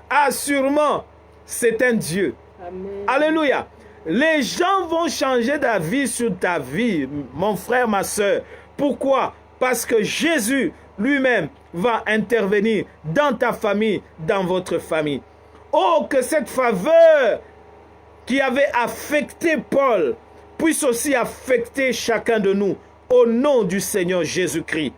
ah, sûrement, c'est un Dieu. Amen. Alléluia. Les gens vont changer d'avis sur ta vie, mon frère, ma soeur. Pourquoi? Parce que Jésus lui-même va intervenir dans ta famille, dans votre famille. Oh, que cette faveur qui avait affecté Paul puisse aussi affecter chacun de nous au nom du Seigneur Jésus-Christ.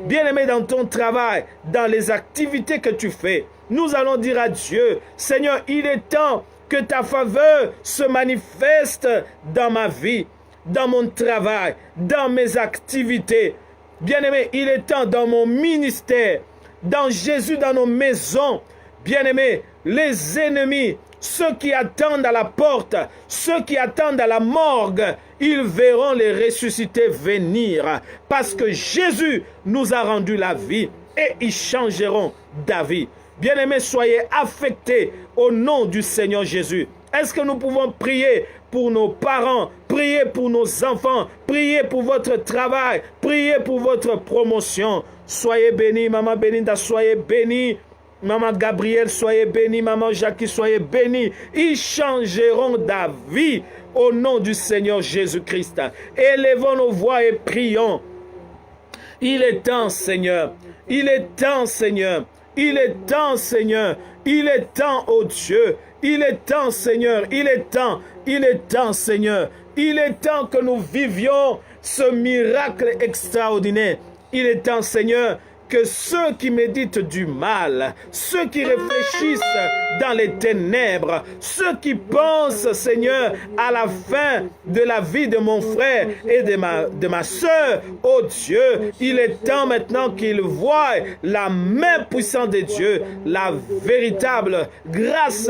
Bien-aimé, dans ton travail, dans les activités que tu fais, nous allons dire à Dieu, Seigneur, il est temps que ta faveur se manifeste dans ma vie, dans mon travail, dans mes activités. Bien-aimé, il est temps dans mon ministère, dans Jésus, dans nos maisons. Bien-aimé, les ennemis, ceux qui attendent à la porte, ceux qui attendent à la morgue, ils verront les ressuscités venir. Parce que Jésus nous a rendu la vie et ils changeront d'avis. Bien-aimés, soyez affectés au nom du Seigneur Jésus. Est-ce que nous pouvons prier pour nos parents, prier pour nos enfants, prier pour votre travail, prier pour votre promotion? Soyez bénis, Maman Belinda, soyez bénis. Maman Gabrielle, soyez bénie. Maman Jackie, soyez bénie. Ils changeront d'avis au nom du Seigneur Jésus-Christ. Élevons nos voix et prions. Il est temps, Seigneur. Il est temps, Seigneur. Il est temps, Seigneur. Il est temps, oh Dieu. Il est temps, Seigneur. Il est temps. Il est temps, Seigneur. Il est temps que nous vivions ce miracle extraordinaire. Il est temps, Seigneur, que ceux qui méditent du mal, ceux qui réfléchissent dans les ténèbres, ceux qui pensent, Seigneur, à la fin de la vie de mon frère et de ma soeur, oh Dieu, il est temps maintenant qu'ils voient la main puissante de Dieu, la véritable grâce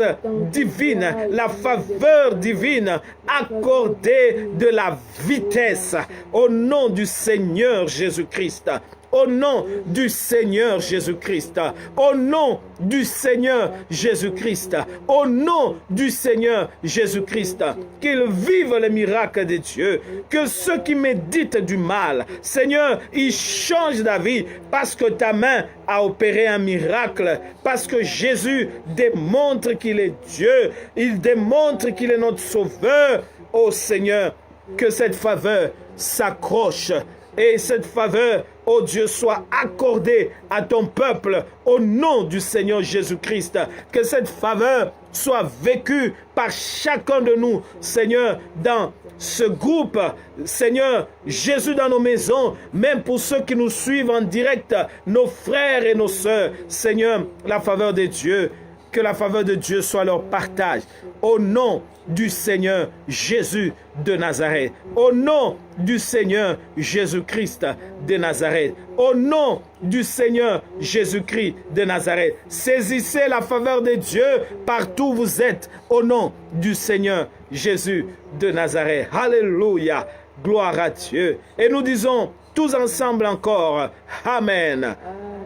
divine, la faveur divine accordée de la vitesse au nom du Seigneur Jésus-Christ. Au nom du Seigneur Jésus-Christ, au nom du Seigneur Jésus-Christ, au nom du Seigneur Jésus-Christ, qu'ils vivent le miracle de Dieu, que ceux qui méditent du mal, Seigneur, ils changent d'avis parce que ta main a opéré un miracle, parce que Jésus démontre qu'il est Dieu, il démontre qu'il est notre Sauveur. Oh Seigneur, que cette faveur s'accroche et cette faveur, oh Dieu, soit accordée à ton peuple au nom du Seigneur Jésus-Christ. Que cette faveur soit vécue par chacun de nous, Seigneur, dans ce groupe, Seigneur, Jésus dans nos maisons, même pour ceux qui nous suivent en direct, nos frères et nos sœurs. Seigneur, la faveur de Dieu, que la faveur de Dieu soit leur partage. Au nom du Seigneur Jésus de Nazareth. Au nom du Seigneur Jésus-Christ de Nazareth. Au nom du Seigneur Jésus-Christ de Nazareth. Saisissez la faveur de Dieu partout où vous êtes. Au nom du Seigneur Jésus de Nazareth. Alléluia. Gloire à Dieu. Et nous disons tous ensemble encore. Amen.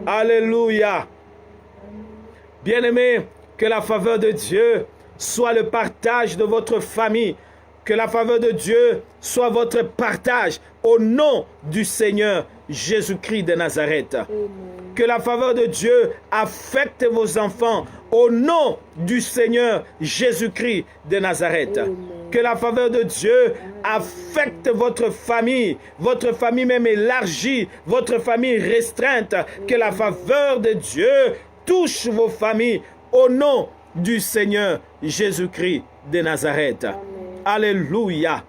Alléluia. Bien-aimés, que la faveur de Dieu soit le partage de votre famille. Que la faveur de Dieu soit votre partage au nom du Seigneur Jésus-Christ de Nazareth. Que la faveur de Dieu affecte vos enfants au nom du Seigneur Jésus-Christ de Nazareth. Que la faveur de Dieu affecte votre famille même élargie, votre famille restreinte. Que la faveur de Dieu touche vos familles au nom du Seigneur Jésus-Christ de Nazareth. Alléluia.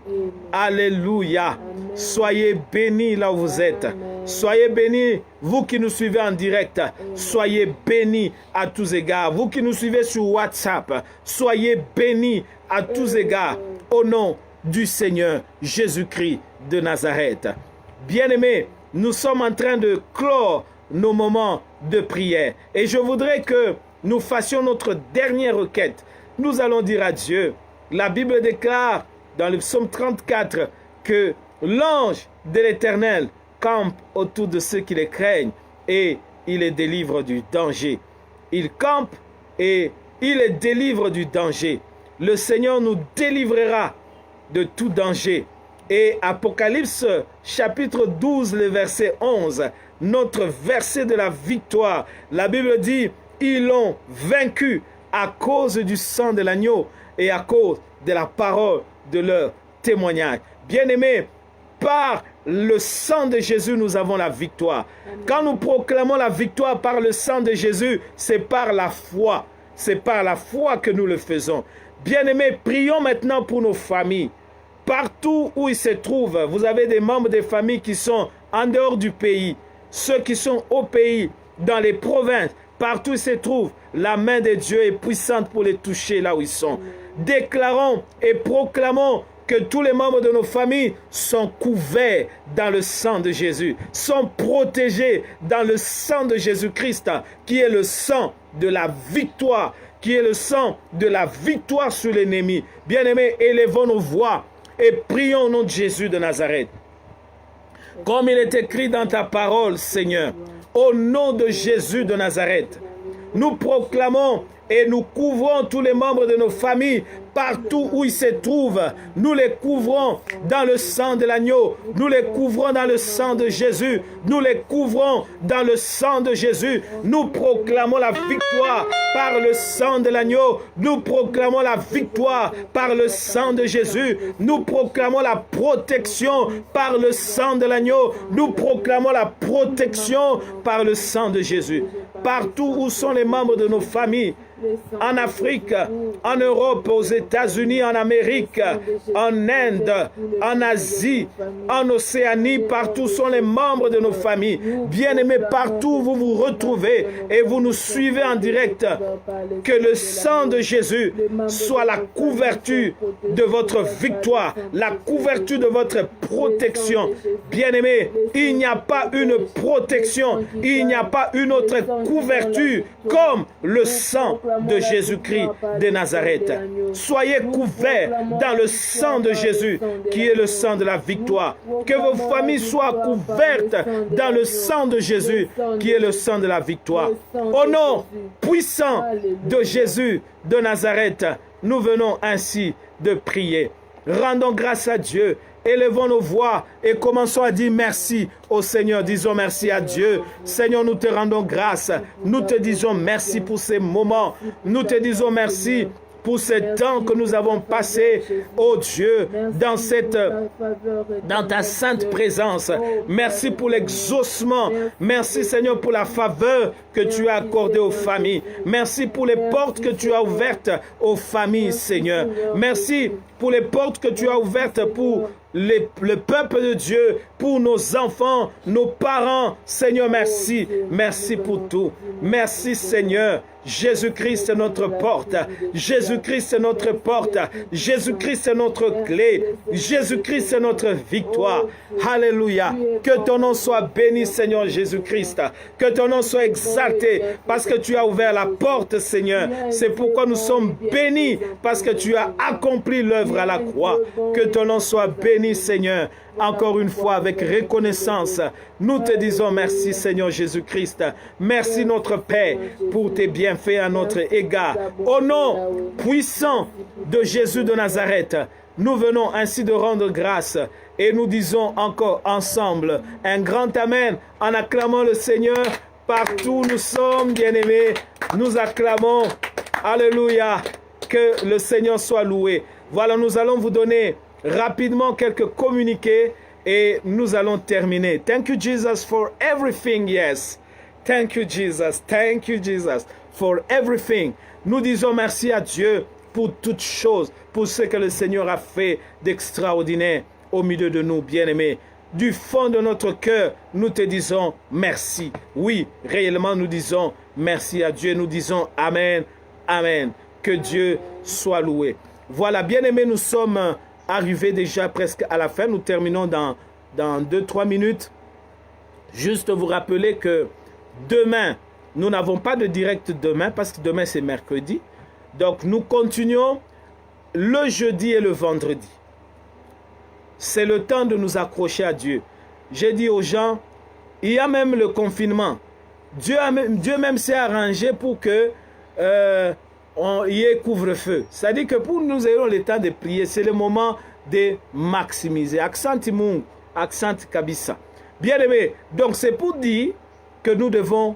Alléluia. Soyez bénis là où vous êtes. Soyez bénis, vous qui nous suivez en direct. Soyez bénis à tous égards. Vous qui nous suivez sur WhatsApp, soyez bénis à tous égards au nom du Seigneur Jésus-Christ de Nazareth. Bien-aimés, nous sommes en train de clore nos moments de prière. Et je voudrais que nous fassions notre dernière requête. Nous allons dire à Dieu, la Bible déclare dans le psaume 34 que L'ange de l'Éternel campe autour de ceux qui les craignent et il les délivre du danger. Il campe et il les délivre du danger. Le Seigneur nous délivrera de tout danger. Et Apocalypse chapitre 12, le verset 11, notre verset de la victoire. La Bible dit, ils l'ont vaincu à cause du sang de l'agneau et à cause de la parole de leur témoignage. Bien-aimés, par le sang de Jésus, nous avons la victoire. Quand nous proclamons la victoire par le sang de Jésus, c'est par la foi. C'est par la foi que nous le faisons. Bien-aimés, prions maintenant pour nos familles. Partout où ils se trouvent, vous avez des membres des familles qui sont en dehors du pays, ceux qui sont au pays, dans les provinces, partout où ils se trouvent, la main de Dieu est puissante pour les toucher là où ils sont. Déclarons et proclamons que tous les membres de nos familles sont couverts dans le sang de Jésus, sont protégés dans le sang de Jésus-Christ, qui est le sang de la victoire, qui est le sang de la victoire sur l'ennemi. Bien-aimés, élevons nos voix et prions au nom de Jésus de Nazareth. Comme il est écrit dans ta parole, Seigneur, au nom de Jésus de Nazareth, nous proclamons et nous couvrons tous les membres de nos familles partout où ils se trouvent. Nous les couvrons dans le sang de l'agneau. Nous les couvrons dans le sang de Jésus. Nous les couvrons dans le sang de Jésus. Nous proclamons la victoire par le sang de l'agneau. Nous proclamons la victoire par le sang de Jésus. Nous proclamons la protection par le sang de l'agneau. Nous proclamons la protection par le sang de Jésus. Partout où sont les membres de nos familles, en Afrique, en Europe, aux États-Unis, en Amérique, en Inde, en Asie, en Océanie, partout sont les membres de nos familles. Bien-aimés, partout où vous vous retrouvez et vous nous suivez en direct, que le sang de Jésus soit la couverture de votre victoire, la couverture de votre protection. Bien-aimés, il n'y a pas une protection, il n'y a pas une autre couverture comme le sang de Jésus-Christ de Nazareth. Soyez couverts dans le sang de Jésus, qui est le sang de la victoire. Que vos familles soient couvertes dans le sang de Jésus, qui est le sang de la victoire. Au nom puissant de Jésus de Nazareth, nous venons ainsi de prier. Rendons grâce à Dieu. Élevons nos voix et commençons à dire merci au Seigneur. Disons merci à Dieu. Seigneur, nous te rendons grâce. Nous te disons merci pour ces moments. Nous te disons merci pour ce temps que nous avons passé, oh Dieu, dans ta sainte présence. Merci pour l'exaucement. Merci Seigneur pour la faveur que tu as accordée aux familles. Merci pour les portes que tu as ouvertes aux familles, Seigneur. Merci pour les portes que tu as ouvertes pour le peuple de Dieu, pour nos enfants, nos parents. Seigneur, merci. Merci pour tout. Merci Seigneur. Jésus-Christ est notre porte. Jésus-Christ est notre porte. Jésus-Christ est notre clé. Jésus-Christ est notre victoire. Alléluia. Que ton nom soit béni, Seigneur Jésus-Christ. Que ton nom soit exalté parce que tu as ouvert la porte, Seigneur. C'est pourquoi nous sommes bénis parce que tu as accompli l'œuvre à la croix. Que ton nom soit béni, Seigneur. Encore une fois, avec reconnaissance, nous te disons merci, Seigneur Jésus-Christ. Merci, notre Père, pour tes bienfaits à notre égard. Au nom puissant de Jésus de Nazareth, nous venons ainsi de rendre grâce et nous disons encore ensemble un grand Amen en acclamant le Seigneur. Partout où nous sommes, bien-aimés, nous acclamons. Alléluia. Que le Seigneur soit loué. Voilà, nous allons vous donner rapidement quelques communiqués et nous allons terminer. Thank you, Jesus, for everything. Yes. Thank you, Jesus. Thank you, Jesus, for everything. Nous disons merci à Dieu pour toutes choses, pour ce que le Seigneur a fait d'extraordinaire au milieu de nous, bien-aimés. Du fond de notre cœur, nous te disons merci. Oui, réellement, nous disons merci à Dieu. Nous disons Amen. Amen. Que Dieu soit loué. Voilà, bien-aimés, nous sommes arrivés déjà presque à la fin. Nous terminons dans 2-3 minutes. Juste vous rappeler que demain, nous n'avons pas de direct demain parce que demain c'est mercredi. Donc nous continuons le jeudi et le vendredi. c'est le temps de nous accrocher à Dieu. J'ai dit aux gens, il y a même le confinement. Dieu même s'est arrangé pour que il y ait couvre-feu. C'est-à-dire que pour nous ayons le temps de prier, c'est le moment de maximiser. Accent Mungu, accent Kabisa. Bien aimé, donc c'est pour dire que nous devons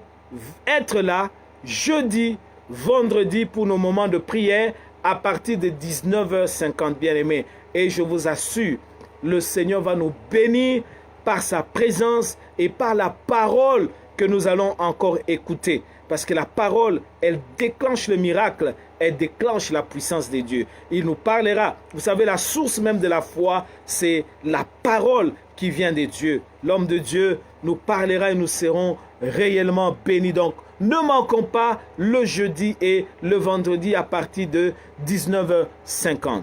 être là jeudi, vendredi pour nos moments de prière à partir de 19h50, bien aimé. Et je vous assure, le Seigneur va nous bénir par sa présence et par la parole que nous allons encore écouter. Parce que la parole, elle déclenche le miracle, elle déclenche la puissance de Dieu. Il nous parlera. Vous savez, la source même de la foi, c'est la parole qui vient de Dieu. L'homme de Dieu nous parlera et nous serons réellement bénis. Donc, ne manquons pas le jeudi et le vendredi à partir de 19h50.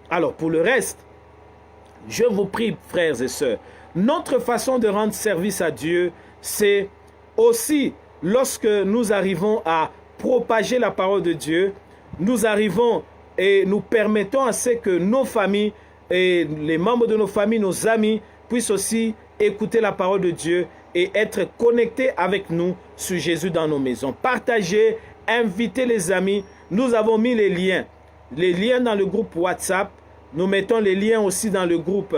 Alors, pour le reste, je vous prie, frères et sœurs, notre façon de rendre service à Dieu, c'est aussi lorsque nous arrivons à propager la parole de Dieu, nous arrivons et nous permettons à ce que nos familles et les membres de nos familles, nos amis, puissent aussi écouter la parole de Dieu et être connectés avec nous sur Jésus dans nos maisons. Partagez, invitez les amis. Nous avons mis les liens dans le groupe WhatsApp. Nous mettons les liens aussi dans le groupe.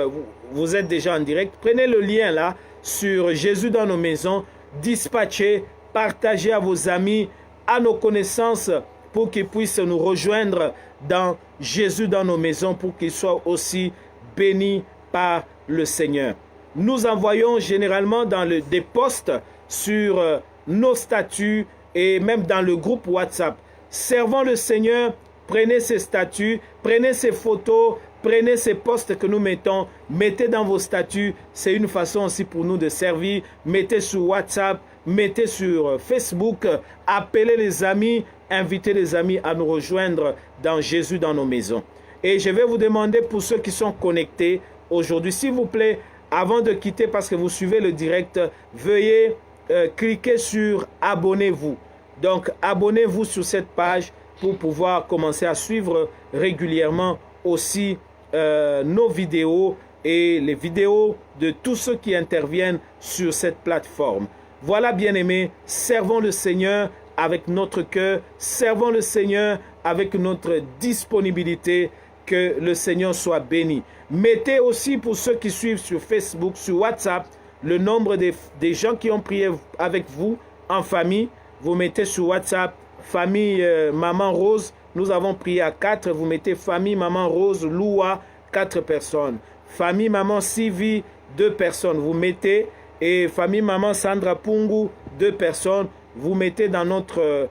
Vous êtes déjà en direct. Prenez le lien là sur Jésus dans nos maisons. Dispatchez, partagez à vos amis, à nos connaissances pour qu'ils puissent nous rejoindre dans Jésus dans nos maisons, pour qu'ils soient aussi bénis par le Seigneur. Nous envoyons généralement des posts sur nos statuts et même dans le groupe WhatsApp. Servons le Seigneur, prenez ces statuts, prenez ces photos, prenez ces posts que nous mettons, mettez dans vos statuts. C'est une façon aussi pour nous de servir. Mettez sur WhatsApp, mettez sur Facebook, appelez les amis, invitez les amis à nous rejoindre dans Jésus dans nos maisons. Et je vais vous demander pour ceux qui sont connectés aujourd'hui, s'il vous plaît, avant de quitter parce que vous suivez le direct, veuillez cliquer sur abonnez-vous. Donc abonnez-vous sur cette page pour pouvoir commencer à suivre régulièrement aussi nos vidéos et les vidéos de tous ceux qui interviennent sur cette plateforme. Voilà, bien-aimés, servons le Seigneur avec notre cœur, servons le Seigneur avec notre disponibilité, que le Seigneur soit béni. Mettez aussi pour ceux qui suivent sur Facebook, sur WhatsApp, le nombre des gens qui ont prié avec vous en famille. Vous mettez sur WhatsApp, famille Maman Rose, nous avons prié à 4. Vous mettez famille Maman Rose, Loua, 4 personnes. Famille Maman Sivi, 2 personnes. Vous mettez, et famille Maman Sandra Pungu, 2 personnes. Vous mettez dans notre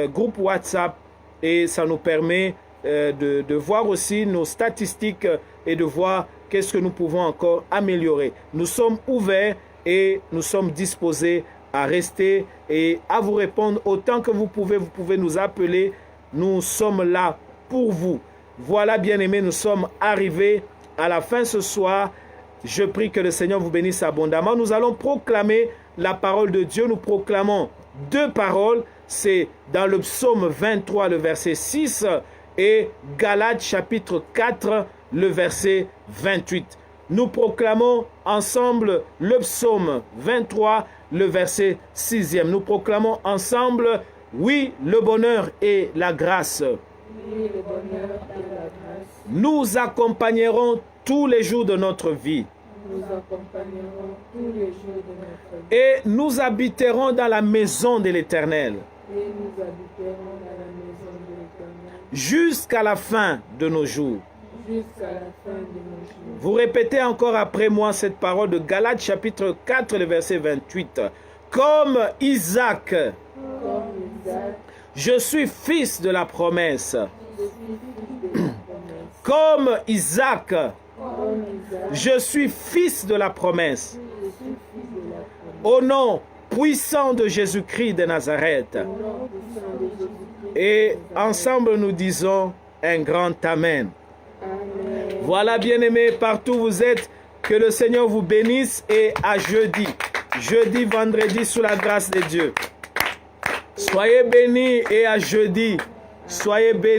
groupe WhatsApp et ça nous permet de voir aussi nos statistiques et de voir qu'est-ce que nous pouvons encore améliorer. Nous sommes ouverts et nous sommes disposés à rester et à vous répondre autant que vous pouvez nous appeler. Nous sommes là pour vous. Voilà, bien-aimés, nous sommes arrivés à la fin ce soir. Je prie que le Seigneur vous bénisse abondamment. Nous allons proclamer la parole de Dieu. Nous proclamons 2 paroles. C'est dans le psaume 23, le verset 6 et Galates chapitre 4, le verset 28. Nous proclamons ensemble le psaume 23, le verset 6e. Nous proclamons ensemble, oui, le bonheur et la grâce. Oui, le bonheur et la grâce. Nous accompagnerons tous les jours de notre vie. Nous accompagnerons tous les jours de notre vie. Et nous habiterons dans la maison de l'Éternel. Et nous habiterons dans la maison de l'Éternel. Jusqu'à la fin de nos jours. Jusqu'à la fin de nos jours. Vous répétez encore après moi cette parole de Galates chapitre 4, le verset 28. Comme Isaac, je suis fils de la promesse. Comme Isaac, je suis fils de la promesse. Au nom puissant de Jésus-Christ de Nazareth. Et ensemble nous disons un grand Amen. Voilà, bien-aimés, partout où vous êtes, que le Seigneur vous bénisse et à jeudi. Jeudi, vendredi, sous la grâce de Dieu. Soyez bénis et à jeudi. Soyez bénis.